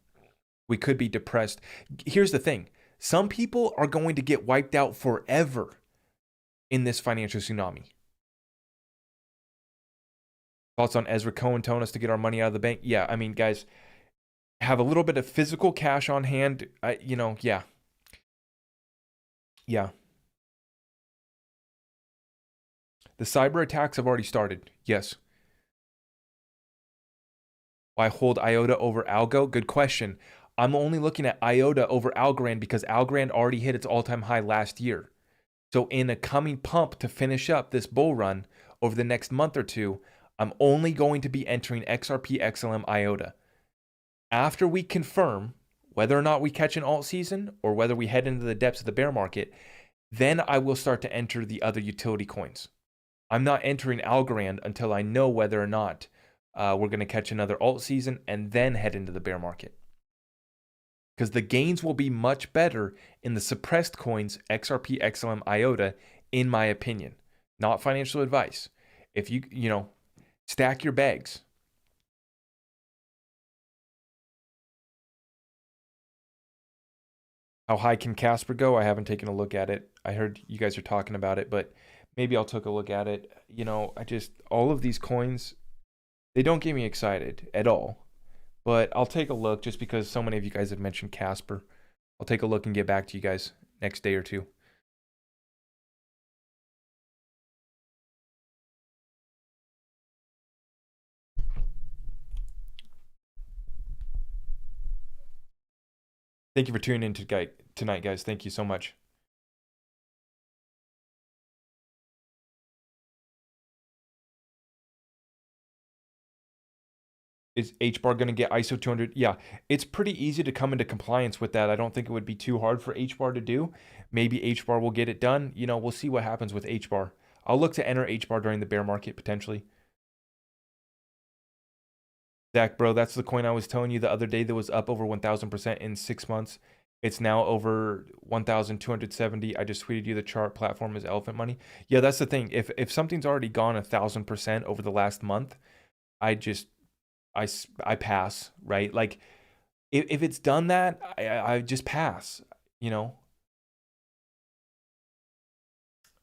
S1: We could be depressed. Here's the thing. Some people are going to get wiped out forever in this financial tsunami. Thoughts on Ezra Cohen telling us to get our money out of the bank? Yeah, I mean, guys, have a little bit of physical cash on hand. Yeah. The cyber attacks have already started. Yes. Why hold IOTA over Algo? Good question. I'm only looking at IOTA over Algorand because Algorand already hit its all-time high last year. So in a coming pump to finish up this bull run over the next month or two, I'm only going to be entering XRP, XLM, IOTA. After we confirm whether or not we catch an alt season or whether we head into the depths of the bear market, then I will start to enter the other utility coins. I'm not entering Algorand until I know whether or not we're going to catch another alt season and then head into the bear market. Because the gains will be much better in the suppressed coins, XRP, XLM, IOTA, in my opinion. Not financial advice. If you stack your bags. How high can Casper go? I haven't taken a look at it. I heard you guys are talking about it, but maybe I'll take a look at it. All of these coins, they don't get me excited at all. But I'll take a look just because so many of you guys have mentioned Casper. I'll take a look and get back to you guys next day or two. Thank you for tuning in tonight, guys. Thank you so much. Is HBAR going to get ISO 200? Yeah, it's pretty easy to come into compliance with that. I don't think it would be too hard for HBAR to do. Maybe HBAR will get it done. We'll see what happens with HBAR. I'll look to enter HBAR during the bear market potentially. Zach, bro, that's the coin I was telling you the other day that was up over 1,000% in 6 months. It's now over 1,270. I just tweeted you the chart. Platform is elephant money. Yeah, that's the thing. If something's already gone 1,000% over the last month, I pass, right? Like if it's done that, I just pass, The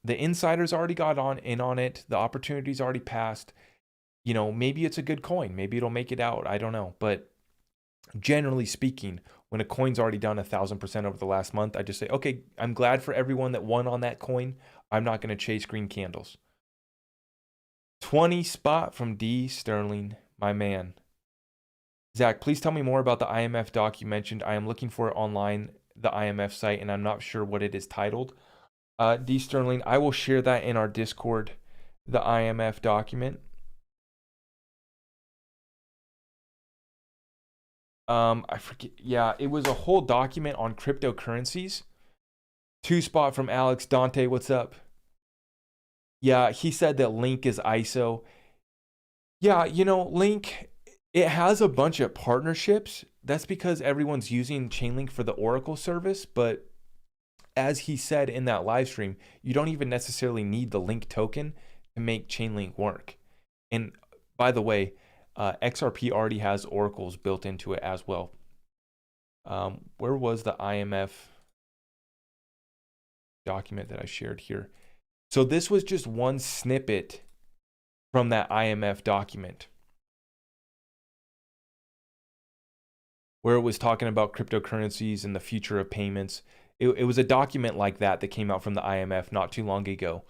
S1: insiders already got in on it. The opportunity's already passed. Maybe it's a good coin. Maybe it'll make it out. I don't know. But generally speaking, when a coin's already done 1,000% over the last month, I just say, okay, I'm glad for everyone that won on that coin. I'm not going to chase green candles. 20 spot from D Sterling, my man. Zach, please tell me more about the IMF doc you mentioned. I am looking for it online, the IMF site, and I'm not sure what it is titled. D Sterling, I will share that in our Discord, the IMF document. I forget. Yeah, it was a whole document on cryptocurrencies. 2 spot from Alex. Dante, what's up? Yeah, he said that Link is ISO. Yeah, Link, it has a bunch of partnerships. That's because everyone's using Chainlink for the Oracle service. But as he said in that live stream, you don't even necessarily need the Link token to make Chainlink work. And by the way, XRP already has oracles built into it as well. Where was the IMF document that I shared here? So this was just one snippet from that IMF document where it was talking about cryptocurrencies and the future of payments. It was a document like that came out from the IMF not too long ago.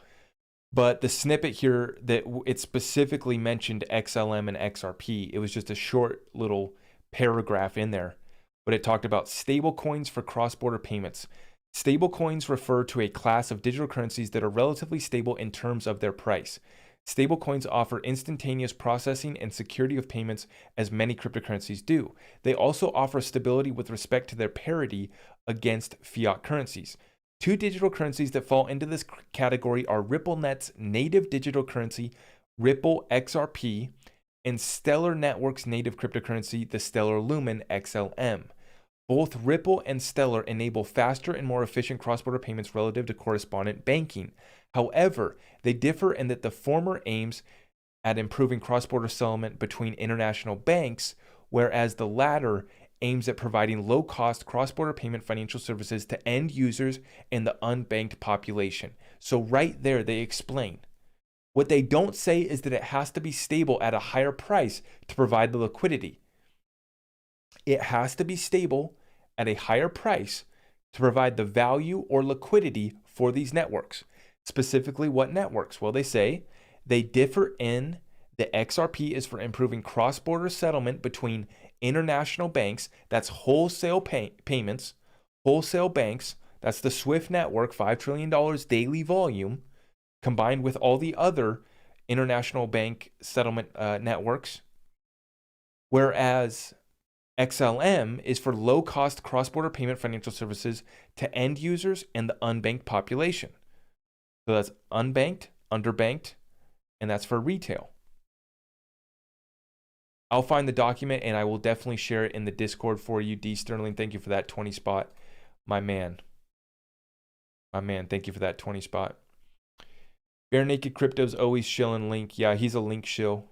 S1: But the snippet here that it specifically mentioned XLM and XRP, it was just a short little paragraph in there. But it talked about stable coins for cross-border payments. Stable coins refer to a class of digital currencies that are relatively stable in terms of their price. Stable coins offer instantaneous processing and security of payments as many cryptocurrencies do. They also offer stability with respect to their parity against fiat currencies. Two digital currencies that fall into this category are RippleNet's native digital currency, Ripple XRP, and Stellar Networks' native cryptocurrency, the Stellar Lumen XLM. Both Ripple and Stellar enable faster and more efficient cross-border payments relative to correspondent banking. However, they differ in that the former aims at improving cross-border settlement between international banks, whereas the latter aims at providing low-cost cross-border payment financial services to end users and the unbanked population. So right there, they explain. What they don't say is that it has to be stable at a higher price to provide the liquidity. It has to be stable at a higher price to provide the value or liquidity for these networks. Specifically, what networks? Well, they say they differ in the XRP is for improving cross-border settlement between international banks. That's wholesale payments, wholesale banks. That's the SWIFT network, $5 trillion daily volume, combined with all the other international bank settlement networks. Whereas XLM is for low-cost cross-border payment financial services to end users and the unbanked population. So that's unbanked, underbanked, and that's for retail. I'll find the document and I will definitely share it in the Discord for you. D Sterling, thank you for that 20 spot. My man, thank you for that 20 spot. Bare Naked Crypto's always shilling Link. Yeah, he's a Link shill.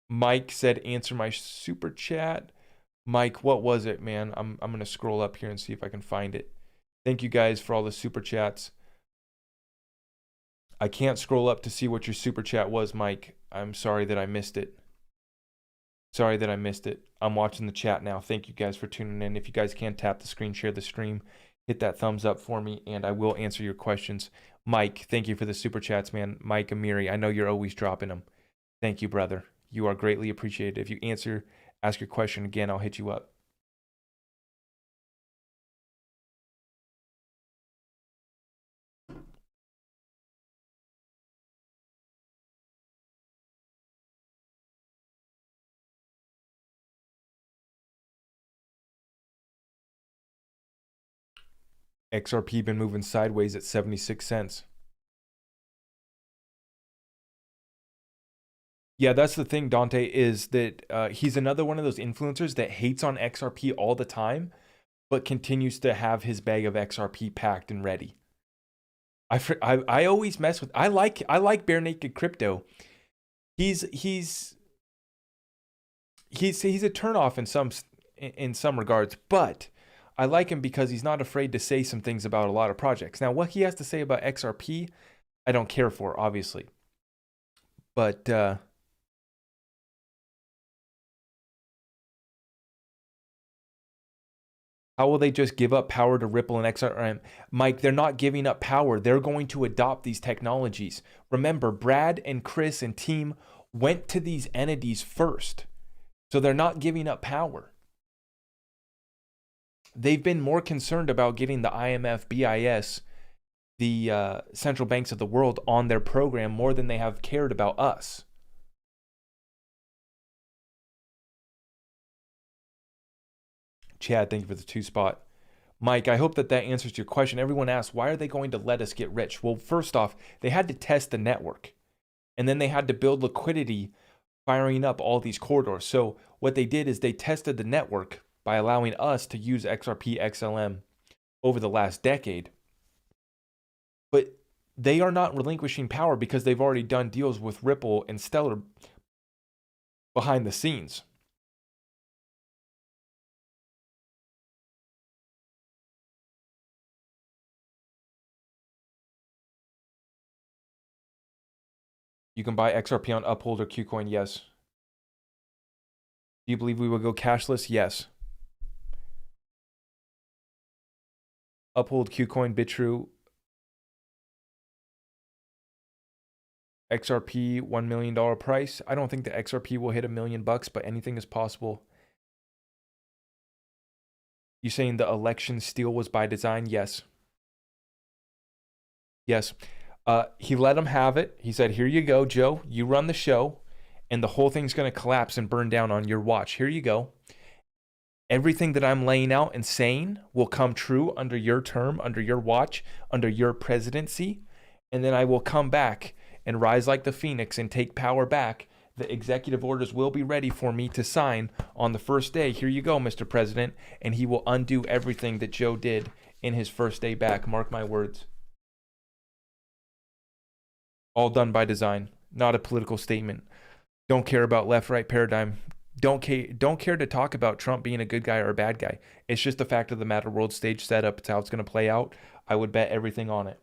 S1: Mike said answer my super chat. Mike, what was it, man? I'm going to scroll up here and see if I can find it. Thank you guys for all the super chats. I can't scroll up to see what your super chat was, Mike. I'm sorry that I missed it. Sorry that I missed it. I'm watching the chat now. Thank you guys for tuning in. If you guys can, tap the screen, share the stream, hit that thumbs up for me, and I will answer your questions. Mike, thank you for the super chats, man. Mike Amiri, I know you're always dropping them. Thank you, brother. You are greatly appreciated. If you ask your question again, I'll hit you up. XRP been moving sideways at 76 cents. Yeah, that's the thing, Dante, is that he's another one of those influencers that hates on XRP all the time, but continues to have his bag of XRP packed and ready. I always mess with. I like Bare Naked Crypto. He's a turnoff in some regards, but I like him because he's not afraid to say some things about a lot of projects. Now, what he has to say about XRP, I don't care for, obviously, but how will they just give up power to Ripple and XRM? Mike, they're not giving up power. They're going to adopt these technologies. Remember, Brad and Chris and team went to these entities first. So they're not giving up power. They've been more concerned about getting the IMF, BIS, the central banks of the world on their program more than they have cared about us. Chad, thank you for the 2 spot. Mike, I hope that answers your question. Everyone asks, why are they going to let us get rich? Well, first off, they had to test the network. And then they had to build liquidity, firing up all these corridors. So what they did is they tested the network by allowing us to use XRP, XLM, over the last decade. But they are not relinquishing power because they've already done deals with Ripple and Stellar behind the scenes. You can buy XRP on Uphold or KuCoin, yes. Do you believe we will go cashless? Yes. Uphold, KuCoin, BitTrue, XRP, $1 million price. I don't think the XRP will hit $1 million, but anything is possible. You saying the election steal was by design? Yes. Yes. He let him have it. He said, here you go, Joe. You run the show, and the whole thing's going to collapse and burn down on your watch. Here you go. Everything that I'm laying out and saying will come true under your term, under your watch, under your presidency. And then I will come back and rise like the phoenix and take power back. The executive orders will be ready for me to sign on the first day. Here you go, Mr. President. And he will undo everything that Joe did in his first day back. Mark my words. All done by design, not a political statement. Don't care about left-right paradigm. Don't care to talk about Trump being a good guy or a bad guy. It's just the fact of the matter. World stage setup. It's how it's going to play out. I would bet everything on it.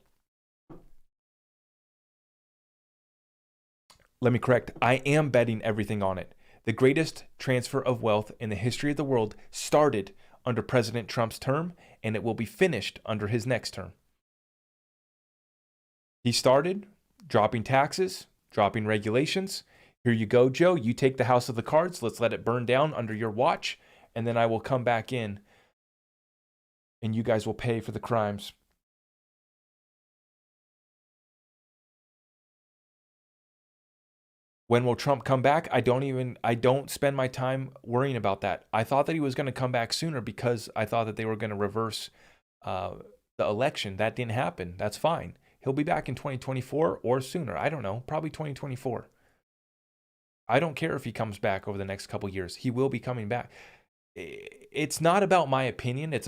S1: Let me correct. I am betting everything on it. The greatest transfer of wealth in the history of the world started under President Trump's term, and it will be finished under his next term. He started dropping taxes, dropping regulations. Here you go, Joe. You take the house of the cards. Let's let it burn down under your watch. And then I will come back in and you guys will pay for the crimes. When will Trump come back? I don't spend my time worrying about that. I thought that he was going to come back sooner because I thought that they were going to reverse the election. That didn't happen. That's fine. He'll be back in 2024 or sooner. I don't know. Probably 2024. I don't care if he comes back over the next couple years. He will be coming back. It's not about my opinion. It's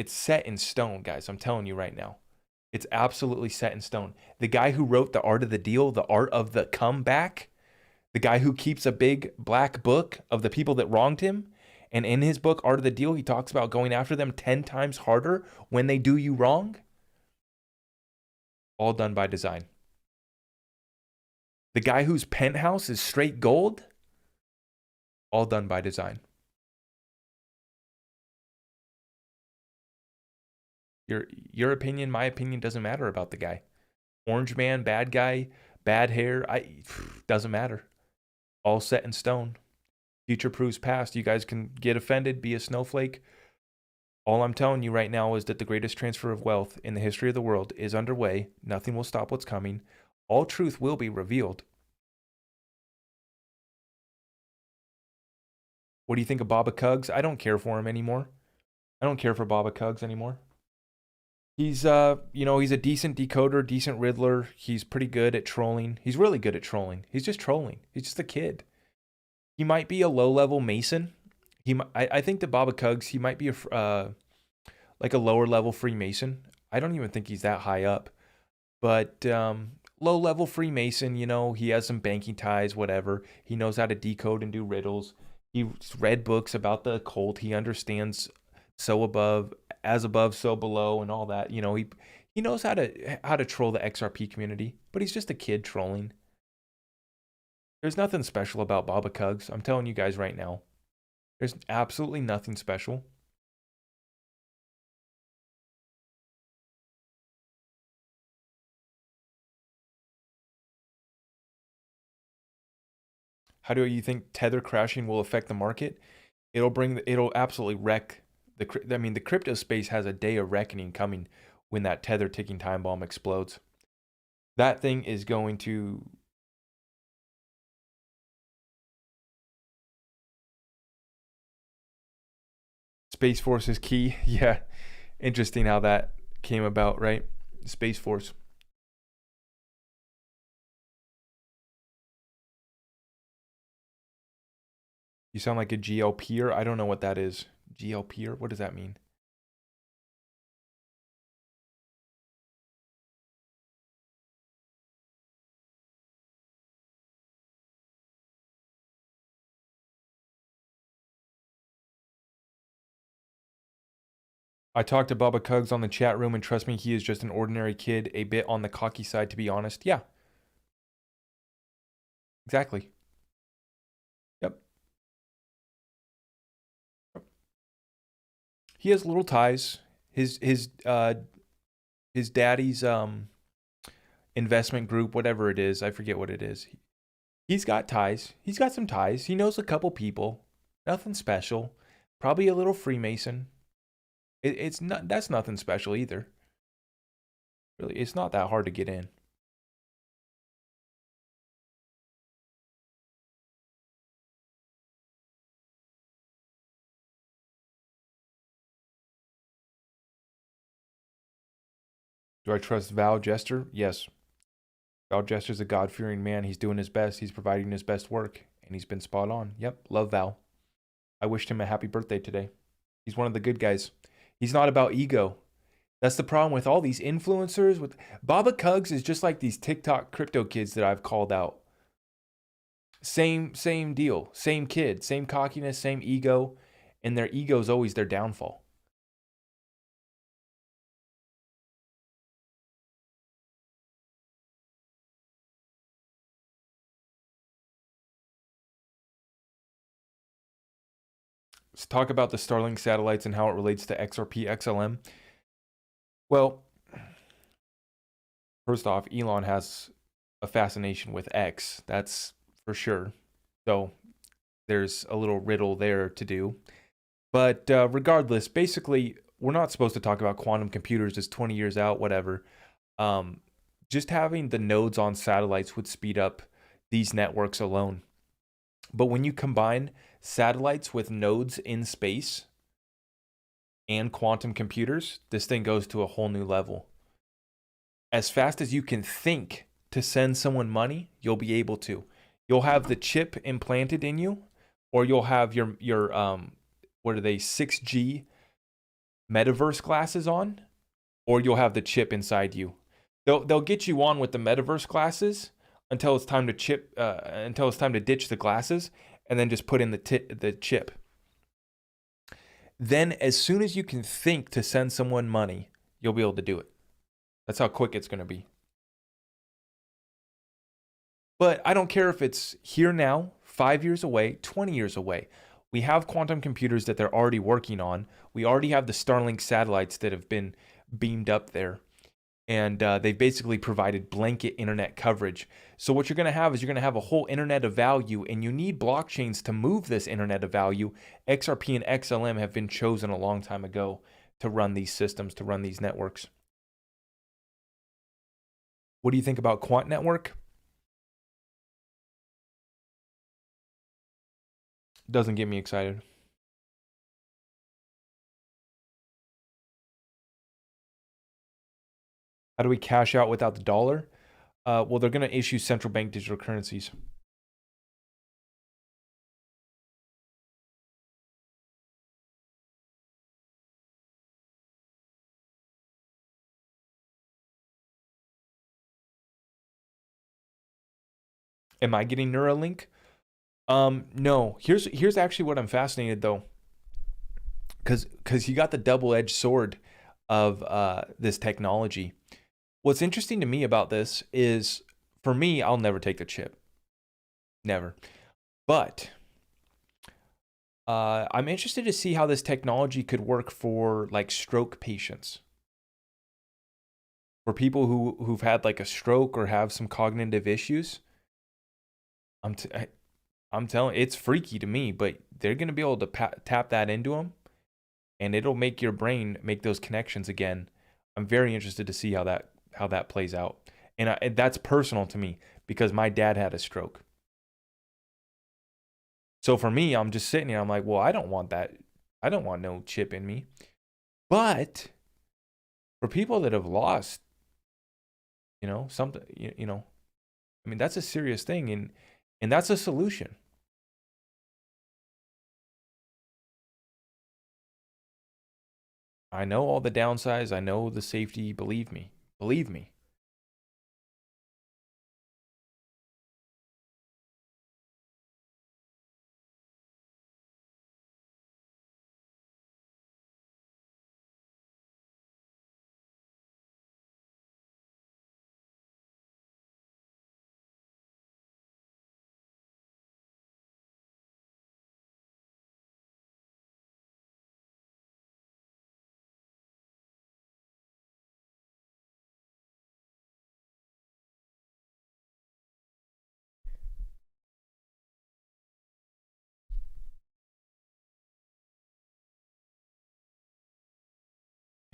S1: set in stone, guys. I'm telling you right now. It's absolutely set in stone. The guy who wrote The Art of the Deal, The Art of the Comeback, the guy who keeps a big black book of the people that wronged him, and in his book, Art of the Deal, he talks about going after them 10 times harder when they do you wrong. All done by design. The guy whose penthouse is straight gold, all done by design. Your opinion, my opinion doesn't matter about the guy. Orange man, bad guy, bad hair, doesn't matter. All set in stone. Future proves past. You guys can get offended, be a snowflake. All I'm telling you right now is that the greatest transfer of wealth in the history of the world is underway. Nothing will stop what's coming. All truth will be revealed. What do you think of Baba Cugs? I don't care for him anymore. I don't care for Baba Cugs anymore. He's he's a decent decoder, decent riddler. He's pretty good at trolling. He's really good at trolling. He's just trolling. He's just a kid. He might be a low-level Mason. I think that Baba Cugs, he might be like a lower-level Freemason. I don't even think he's that high up. But low-level Freemason, he has some banking ties, whatever. He knows how to decode and do riddles. He's read books about the occult. He understands as above, so below, and all that. He knows how to troll the XRP community, but he's just a kid trolling. There's nothing special about Baba Cugs. I'm telling you guys right now. There's absolutely nothing special. How do you think Tether crashing will affect the market? It'll absolutely wreck the crypto space has a day of reckoning coming when that Tether ticking time bomb explodes. That thing is going to Space Force is key. Yeah. Interesting how that came about, right? Space Force. You sound like a GLPer. I don't know what that is. GLPer? What does that mean? I talked to Baba Cugs on the chat room, and trust me, he is just an ordinary kid, a bit on the cocky side, to be honest. Yeah, exactly. Yep. He has little ties. His daddy's investment group, whatever it is, I forget what it is. He's got ties. He's got some ties. He knows a couple people. Nothing special. Probably a little Freemason. It's not. That's nothing special either. Really, it's not that hard to get in. Do I trust Val Jester? Yes. Val Jester's a God-fearing man. He's doing his best. He's providing his best work, and he's been spot on. Yep, love Val. I wished him a happy birthday today. He's one of the good guys. He's not about ego. That's the problem with all these influencers. With Baba Cugs is just like these TikTok crypto kids that I've called out. Same deal. Same kid. Same cockiness. Same ego, and their ego is always their downfall. Let's talk about the Starlink satellites and how it relates to XRP XLM. Well, first off, Elon has a fascination with X. That's for sure. So there's a little riddle there to do. But regardless, basically, we're not supposed to talk about quantum computers as 20 years out, whatever. Just having the nodes on satellites would speed up these networks alone. But when you combine satellites with nodes in space and quantum computers, this thing goes to a whole new level. As fast as you can think to send someone money, you'll be able to. You'll have the chip implanted in you, or you'll have your what are they, 6G metaverse glasses on, or you'll have the chip inside you. They'll get you on with the metaverse glasses until it's time to ditch the glasses, and then just put in the chip. Then as soon as you can think to send someone money, you'll be able to do it. That's how quick it's going to be. But I don't care if it's here now, 5 years away, 20 years away. We have quantum computers that they're already working on. We already have the Starlink satellites that have been beamed up there. And they've basically provided blanket internet coverage. So what you're going to have is you're going to have a whole internet of value, and you need blockchains to move this internet of value. XRP and XLM have been chosen a long time ago to run these systems, to run these networks. What do you think about Quant Network? Doesn't get me excited. How do we cash out without the dollar? Well, they're going to issue central bank digital currencies. Am I getting Neuralink? No. Here's actually what I'm fascinated though, because you got the double-edged sword of this technology. What's interesting to me about this is, for me, I'll never take the chip, never. But I'm interested to see how this technology could work for like stroke patients, for people who've had like a stroke or have some cognitive issues. I'm telling, it's freaky to me, but they're gonna be able to tap that into them, and it'll make your brain make those connections again. I'm very interested to see how that plays out, and that's personal to me because my dad had a stroke. So for me, I'm just sitting here. I'm like, well, I don't want that. I don't want no chip in me. But for people that have lost, something, I mean, that's a serious thing, and that's a solution. I know all the downsides. I know the safety. Believe me. Believe me.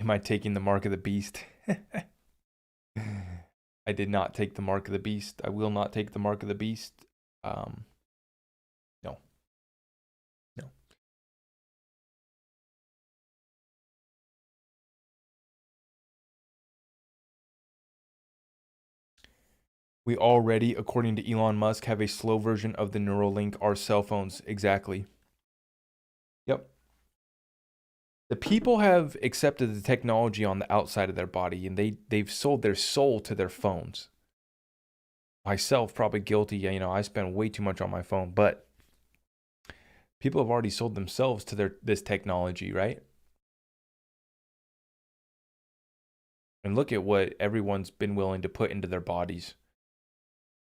S1: Am I taking the mark of the beast? I did not take the mark of the beast. I will not take the mark of the beast. Um, no, no. We already, according to Elon Musk, have a slow version of the Neuralink, our cell phones. Exactly. Yep. The people have accepted the technology on the outside of their body, and they've sold their soul to their phones. Myself, probably guilty. You know, I spend way too much on my phone, but people have already sold themselves to this technology, right? And look at what everyone's been willing to put into their bodies.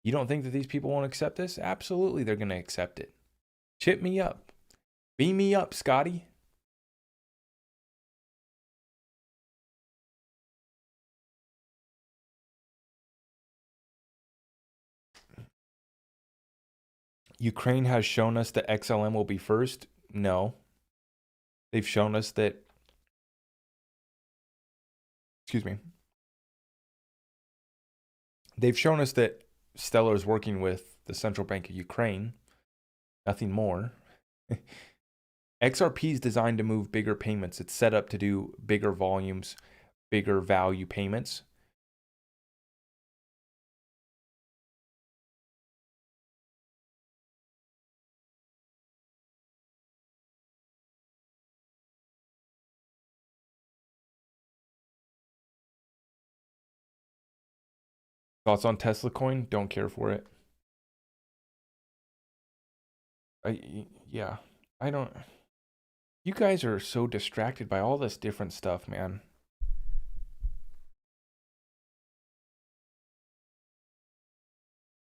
S1: You don't think that these people won't accept this? Absolutely, they're going to accept it. Chip me up. Beam me up, Scotty. Ukraine has shown us that XLM will be first. No. They've shown us that, excuse me, they've shown us that Stellar is working with the Central Bank of Ukraine. Nothing more. XRP is designed to move bigger payments. It's set up to do bigger volumes, bigger value payments. Thoughts on Tesla coin? Don't care for it. Yeah, I don't. You guys are so distracted by all this different stuff, man.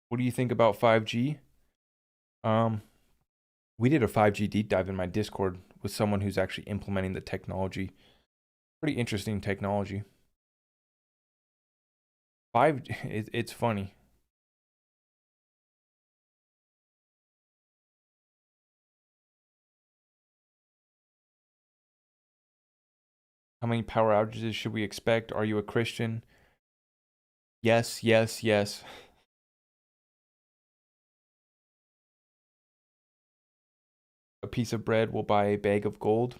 S1: What do you think about 5G? Um, we did a 5G deep dive in my Discord with someone who's actually implementing the technology. Pretty interesting technology. It's funny. How many power outages should we expect? Are you a Christian? Yes, yes, yes. A piece of bread will buy a bag of gold.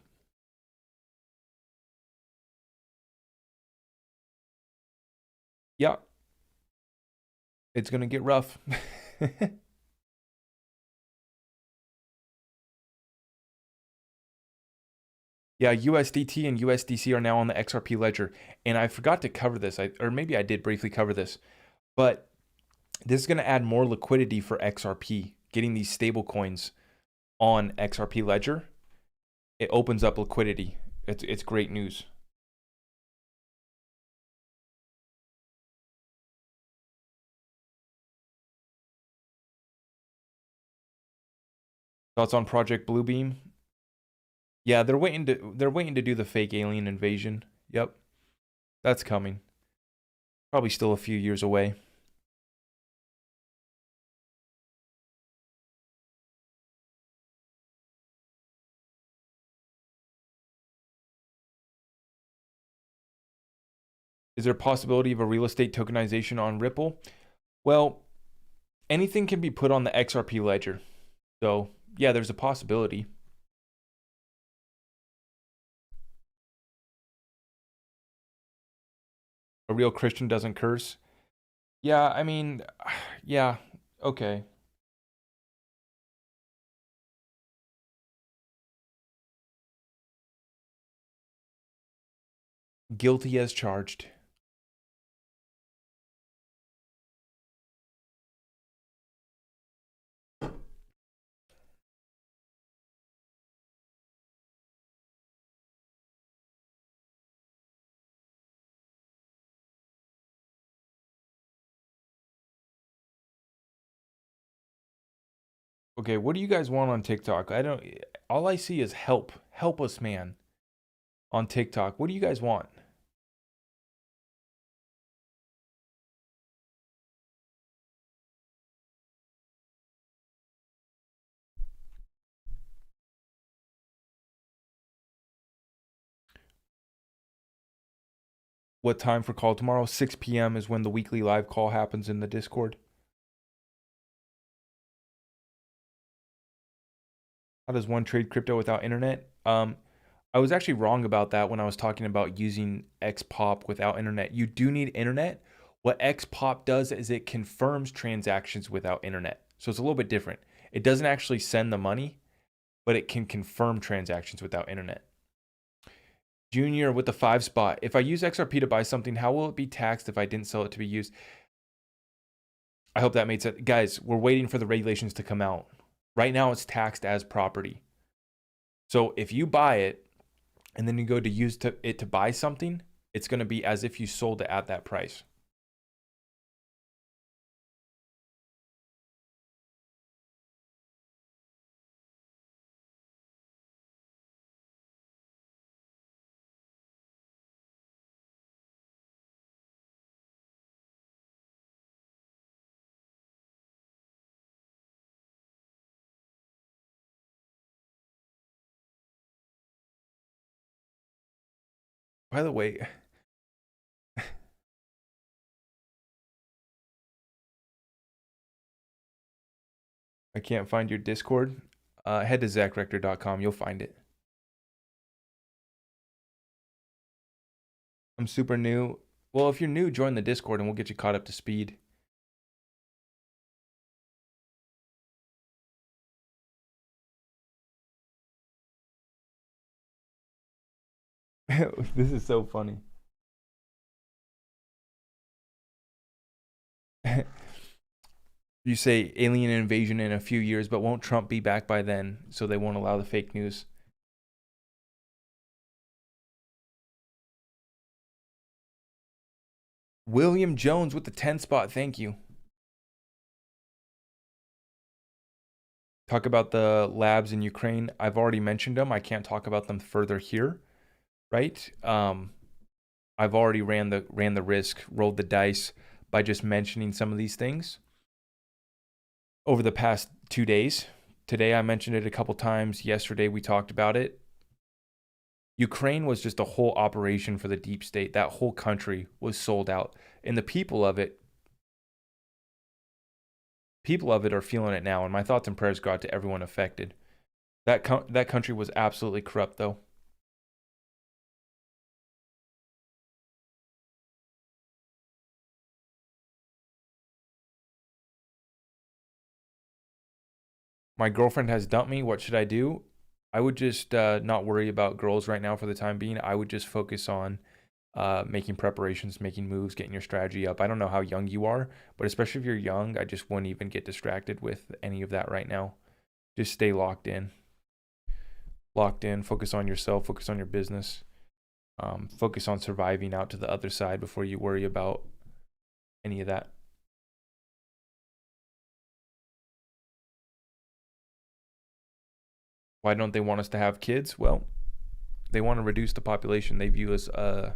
S1: Yeah, it's gonna get rough. Yeah, USDT and USDC are now on the XRP ledger. And I forgot to cover this, or maybe I did briefly cover this, but this is going to add more liquidity for XRP. Getting these stable coins on XRP ledger, it opens up liquidity. It's great news. Thoughts on Project Bluebeam? Yeah, they're waiting to do the fake alien invasion. Yep, that's coming. Probably still a few years away. Is there a possibility of a real estate tokenization on Ripple? Well, anything can be put on the XRP ledger. So, yeah, there's a possibility. A real Christian doesn't curse. Yeah, I mean, yeah, okay. Guilty as charged. Okay, what do you guys want on TikTok? I don't, all I see is help. Help us, man, on TikTok. What do you guys want? What time for call tomorrow? 6 p.m. is when the weekly live call happens in the Discord. How does one trade crypto without internet? I was actually wrong about that when I was talking about using XPOP without internet. You do need internet. What XPOP does is it confirms transactions without internet. So it's a little bit different. It doesn't actually send the money, but it can confirm transactions without internet. Junior with the 5 spot. If I use XRP to buy something, how will it be taxed if I didn't sell it to be used? I hope that made sense. Guys, we're waiting for the regulations to come out. Right now, it's taxed as property. So if you buy it and then you go to use it to buy something, it's going to be as if you sold it at that price. By the way, I can't find your Discord. Head to zachrector.com. You'll find it. I'm super new. Well, if you're new, join the Discord and we'll get you caught up to speed. This is so funny. You say alien invasion in a few years, but won't Trump be back by then? So they won't allow the fake news. William Jones with the 10 spot. Thank you. Talk about the labs in Ukraine. I've already mentioned them. I can't talk about them further here, right? I've already ran the risk, rolled the dice by just mentioning some of these things over the past 2 days. Today I mentioned it a couple times. Yesterday we talked about it. Ukraine was just a whole operation for the deep state. That whole country was sold out, and the people of it are feeling it now. And my thoughts and prayers go out to everyone affected. That country was absolutely corrupt, though. My girlfriend has dumped me. What should I do? I would just not worry about girls right now for the time being. I would just focus on making preparations, making moves, getting your strategy up. I don't know how young you are, but especially if you're young, I just wouldn't even get distracted with any of that right now. Just stay locked in. Locked in. Focus on yourself. Focus on your business. Focus on surviving out to the other side before you worry about any of that. Why don't they want us to have kids? Well, they want to reduce the population they view as a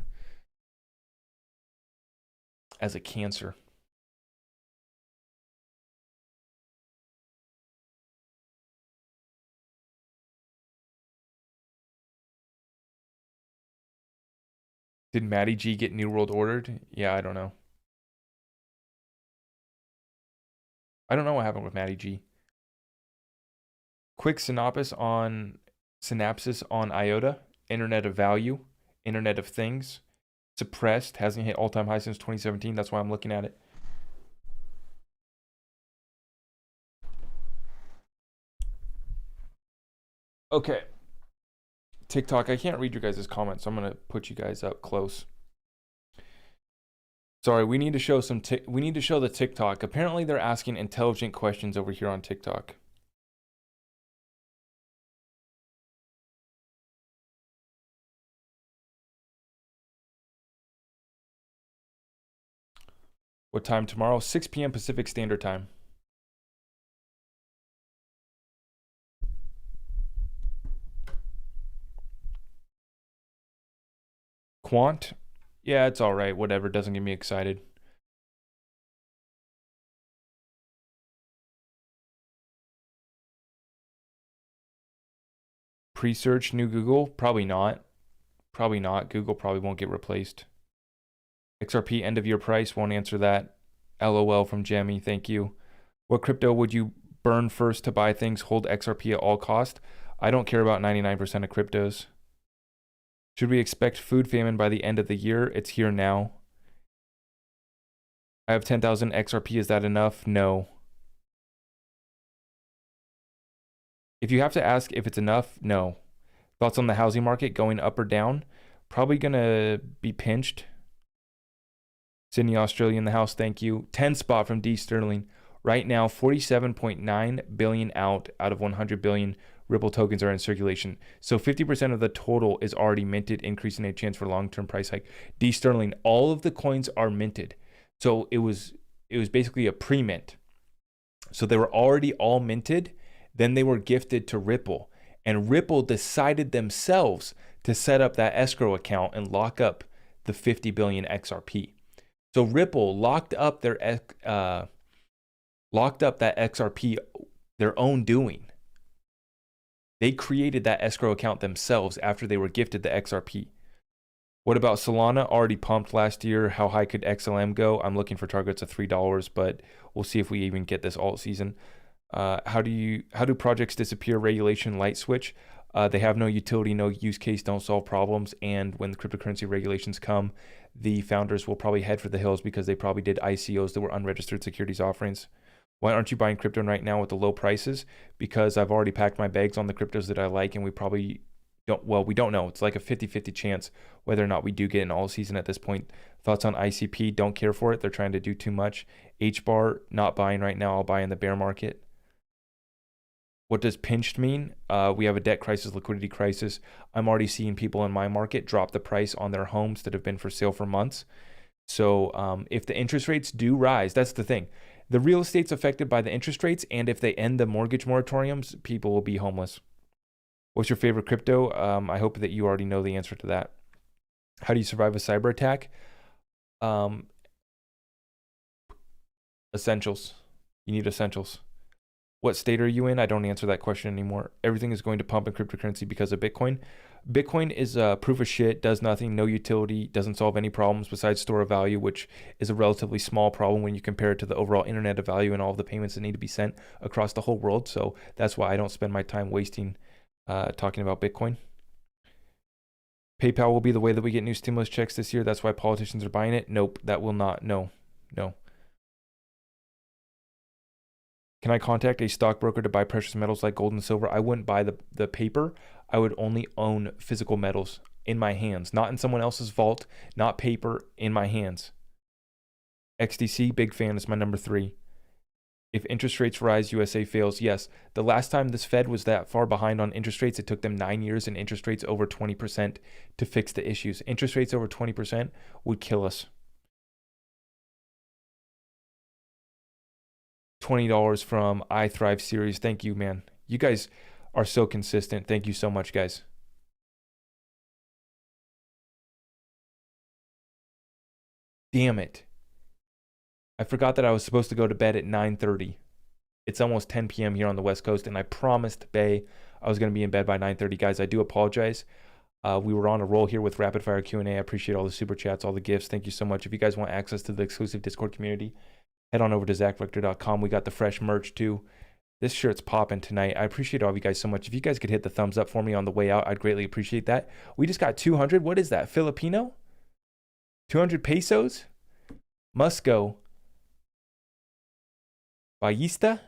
S1: cancer. Did Matty G get New World ordered? Yeah, I don't know. I don't know what happened with Matty G. Quick synopsis on IOTA, Internet of Value, Internet of Things, suppressed, hasn't hit all-time high since 2017. That's why I'm looking at it. Okay. TikTok, I can't read your guys' comments, so I'm going to put you guys up close. Sorry, we need to show we need to show the TikTok. Apparently they're asking intelligent questions over here on TikTok. What time tomorrow? 6 p.m. Pacific Standard Time. Quant? Yeah, it's all right. Whatever. Doesn't get me excited. Pre-search new Google? Probably not. Probably not. Google probably won't get replaced. XRP end of year price, won't answer that. LOL from Jamie, thank you. What crypto would you burn first to buy things? Hold XRP at all cost. I don't care about 99% of cryptos. Should we expect food famine by the end of the year? It's here now. I have 10,000 XRP. Is that enough? No. If you have to ask if it's enough, no. Thoughts on the housing market going up or down? Probably going to be pinched. Sydney, Australia in the house, thank you. 10 spot from D Sterling. Right now, 47.9 billion out of 100 billion Ripple tokens are in circulation. So 50% of the total is already minted, increasing a chance for long-term price hike. D Sterling, all of the coins are minted. So it was basically a pre-mint. So they were already all minted. Then they were gifted to Ripple. And Ripple decided themselves to set up that escrow account and lock up the 50 billion XRP. So Ripple locked up that XRP their own doing. They created that escrow account themselves after they were gifted the XRP. What about Solana? Already pumped last year. How high could XLM go? I'm looking for targets of $3, but we'll see if we even get this alt season. How do projects disappear? Regulation light switch. They have no utility, no use case, don't solve problems. And when the cryptocurrency regulations come, the founders will probably head for the hills because they probably did ICOs that were unregistered securities offerings. Why aren't you buying crypto right now with the low prices? Because I've already packed my bags on the cryptos that I like, and we probably we don't know. It's like a 50-50 chance whether or not we do get an all season at this point. Thoughts on ICP? Don't care for it. They're trying to do too much. HBAR, not buying right now. I'll buy in the bear market. What does pinched mean? We have a debt crisis, liquidity crisis. I'm already seeing people in my market drop the price on their homes that have been for sale for months. So if the interest rates do rise, that's the thing. The real estate's affected by the interest rates, and if they end the mortgage moratoriums, people will be homeless. What's your favorite crypto? I hope that you already know the answer to that. How do you survive a cyber attack? Essentials. You need essentials. What state are you in? I don't answer that question anymore. Everything is going to pump in cryptocurrency because of Bitcoin. Bitcoin is a proof of shit, does nothing, no utility, doesn't solve any problems besides store of value, which is a relatively small problem when you compare it to the overall internet of value and all of the payments that need to be sent across the whole world. So that's why I don't spend my time wasting talking about Bitcoin. PayPal will be the way that we get new stimulus checks this year. That's why politicians are buying it. Nope, that will not. No. Can I contact a stockbroker to buy precious metals like gold and silver? I wouldn't buy the paper. I would only own physical metals in my hands, not in someone else's vault, not paper, in my hands. XDC, big fan, is my number 3. If interest rates rise, USA fails. Yes, the last time this Fed was that far behind on interest rates, it took them 9 years and interest rates over 20% to fix the issues. Interest rates over 20% would kill us. $20 from I Thrive series. Thank you, man. You guys are so consistent. Thank you so much, guys. Damn it. I forgot that I was supposed to go to bed at 9:30. It's almost 10 p.m. here on the West Coast, and I promised Bay I was going to be in bed by 9:30. Guys, I do apologize. We were on a roll here with rapid fire Q&A. I appreciate all the super chats, all the gifts. Thank you so much. If you guys want access to the exclusive Discord community, head on over to zachvector.com. We got the fresh merch too. This shirt's popping tonight. I appreciate all of you guys so much. If you guys could hit the thumbs up for me on the way out, I'd greatly appreciate that. We just got 200. What is that? Filipino? 200 pesos? Must go. Ballista?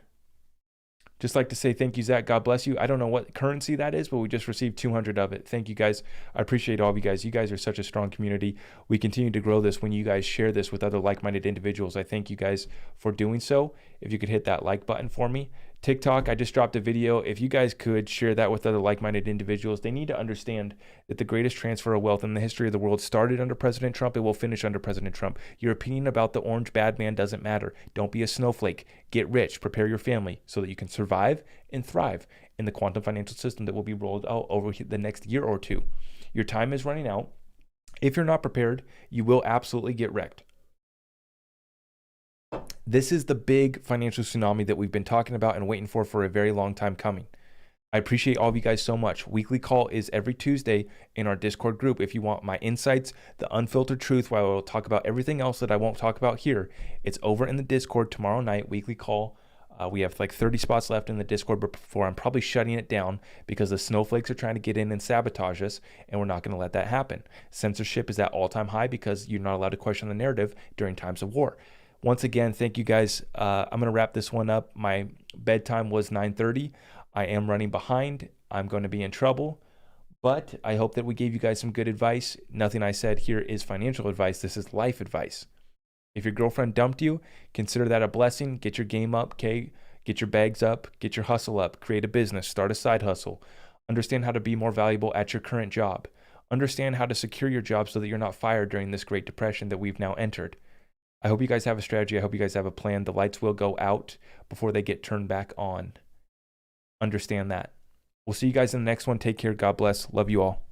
S1: Just like to say thank you, Zach. God bless you. I don't know what currency that is, but we just received 200 of it. Thank you, guys. I appreciate all of you guys. You guys are such a strong community. We continue to grow this when you guys share this with other like-minded individuals. I thank you guys for doing so. If you could hit that like button for me. TikTok, I just dropped a video. If you guys could share that with other like-minded individuals, they need to understand that the greatest transfer of wealth in the history of the world started under President Trump. It will finish under President Trump. Your opinion about the orange bad man doesn't matter. Don't be a snowflake. Get rich. Prepare your family so that you can survive and thrive in the quantum financial system that will be rolled out over the next year or two. Your time is running out. If you're not prepared, you will absolutely get wrecked. This is the big financial tsunami that we've been talking about and waiting for a very long time coming. I appreciate all of you guys so much. Weekly call is every Tuesday in our Discord group. If you want my insights, the unfiltered truth, while I will talk about everything else that I won't talk about here, it's over in the Discord tomorrow night, weekly call. We have like 30 spots left in the Discord before I'm probably shutting it down because the snowflakes are trying to get in and sabotage us, and we're not going to let that happen. Censorship is at all-time high because you're not allowed to question the narrative during times of war. Once again, thank you guys. I'm going to wrap this one up. My bedtime was 9:30. I am running behind. I'm going to be in trouble, but I hope that we gave you guys some good advice. Nothing I said here is financial advice. This is life advice. If your girlfriend dumped you, consider that a blessing. Get your game up, okay? Get your bags up, get your hustle up, create a business, start a side hustle. Understand how to be more valuable at your current job. Understand how to secure your job so that you're not fired during this Great Depression that we've now entered. I hope you guys have a strategy. I hope you guys have a plan. The lights will go out before they get turned back on. Understand that. We'll see you guys in the next one. Take care. God bless. Love you all.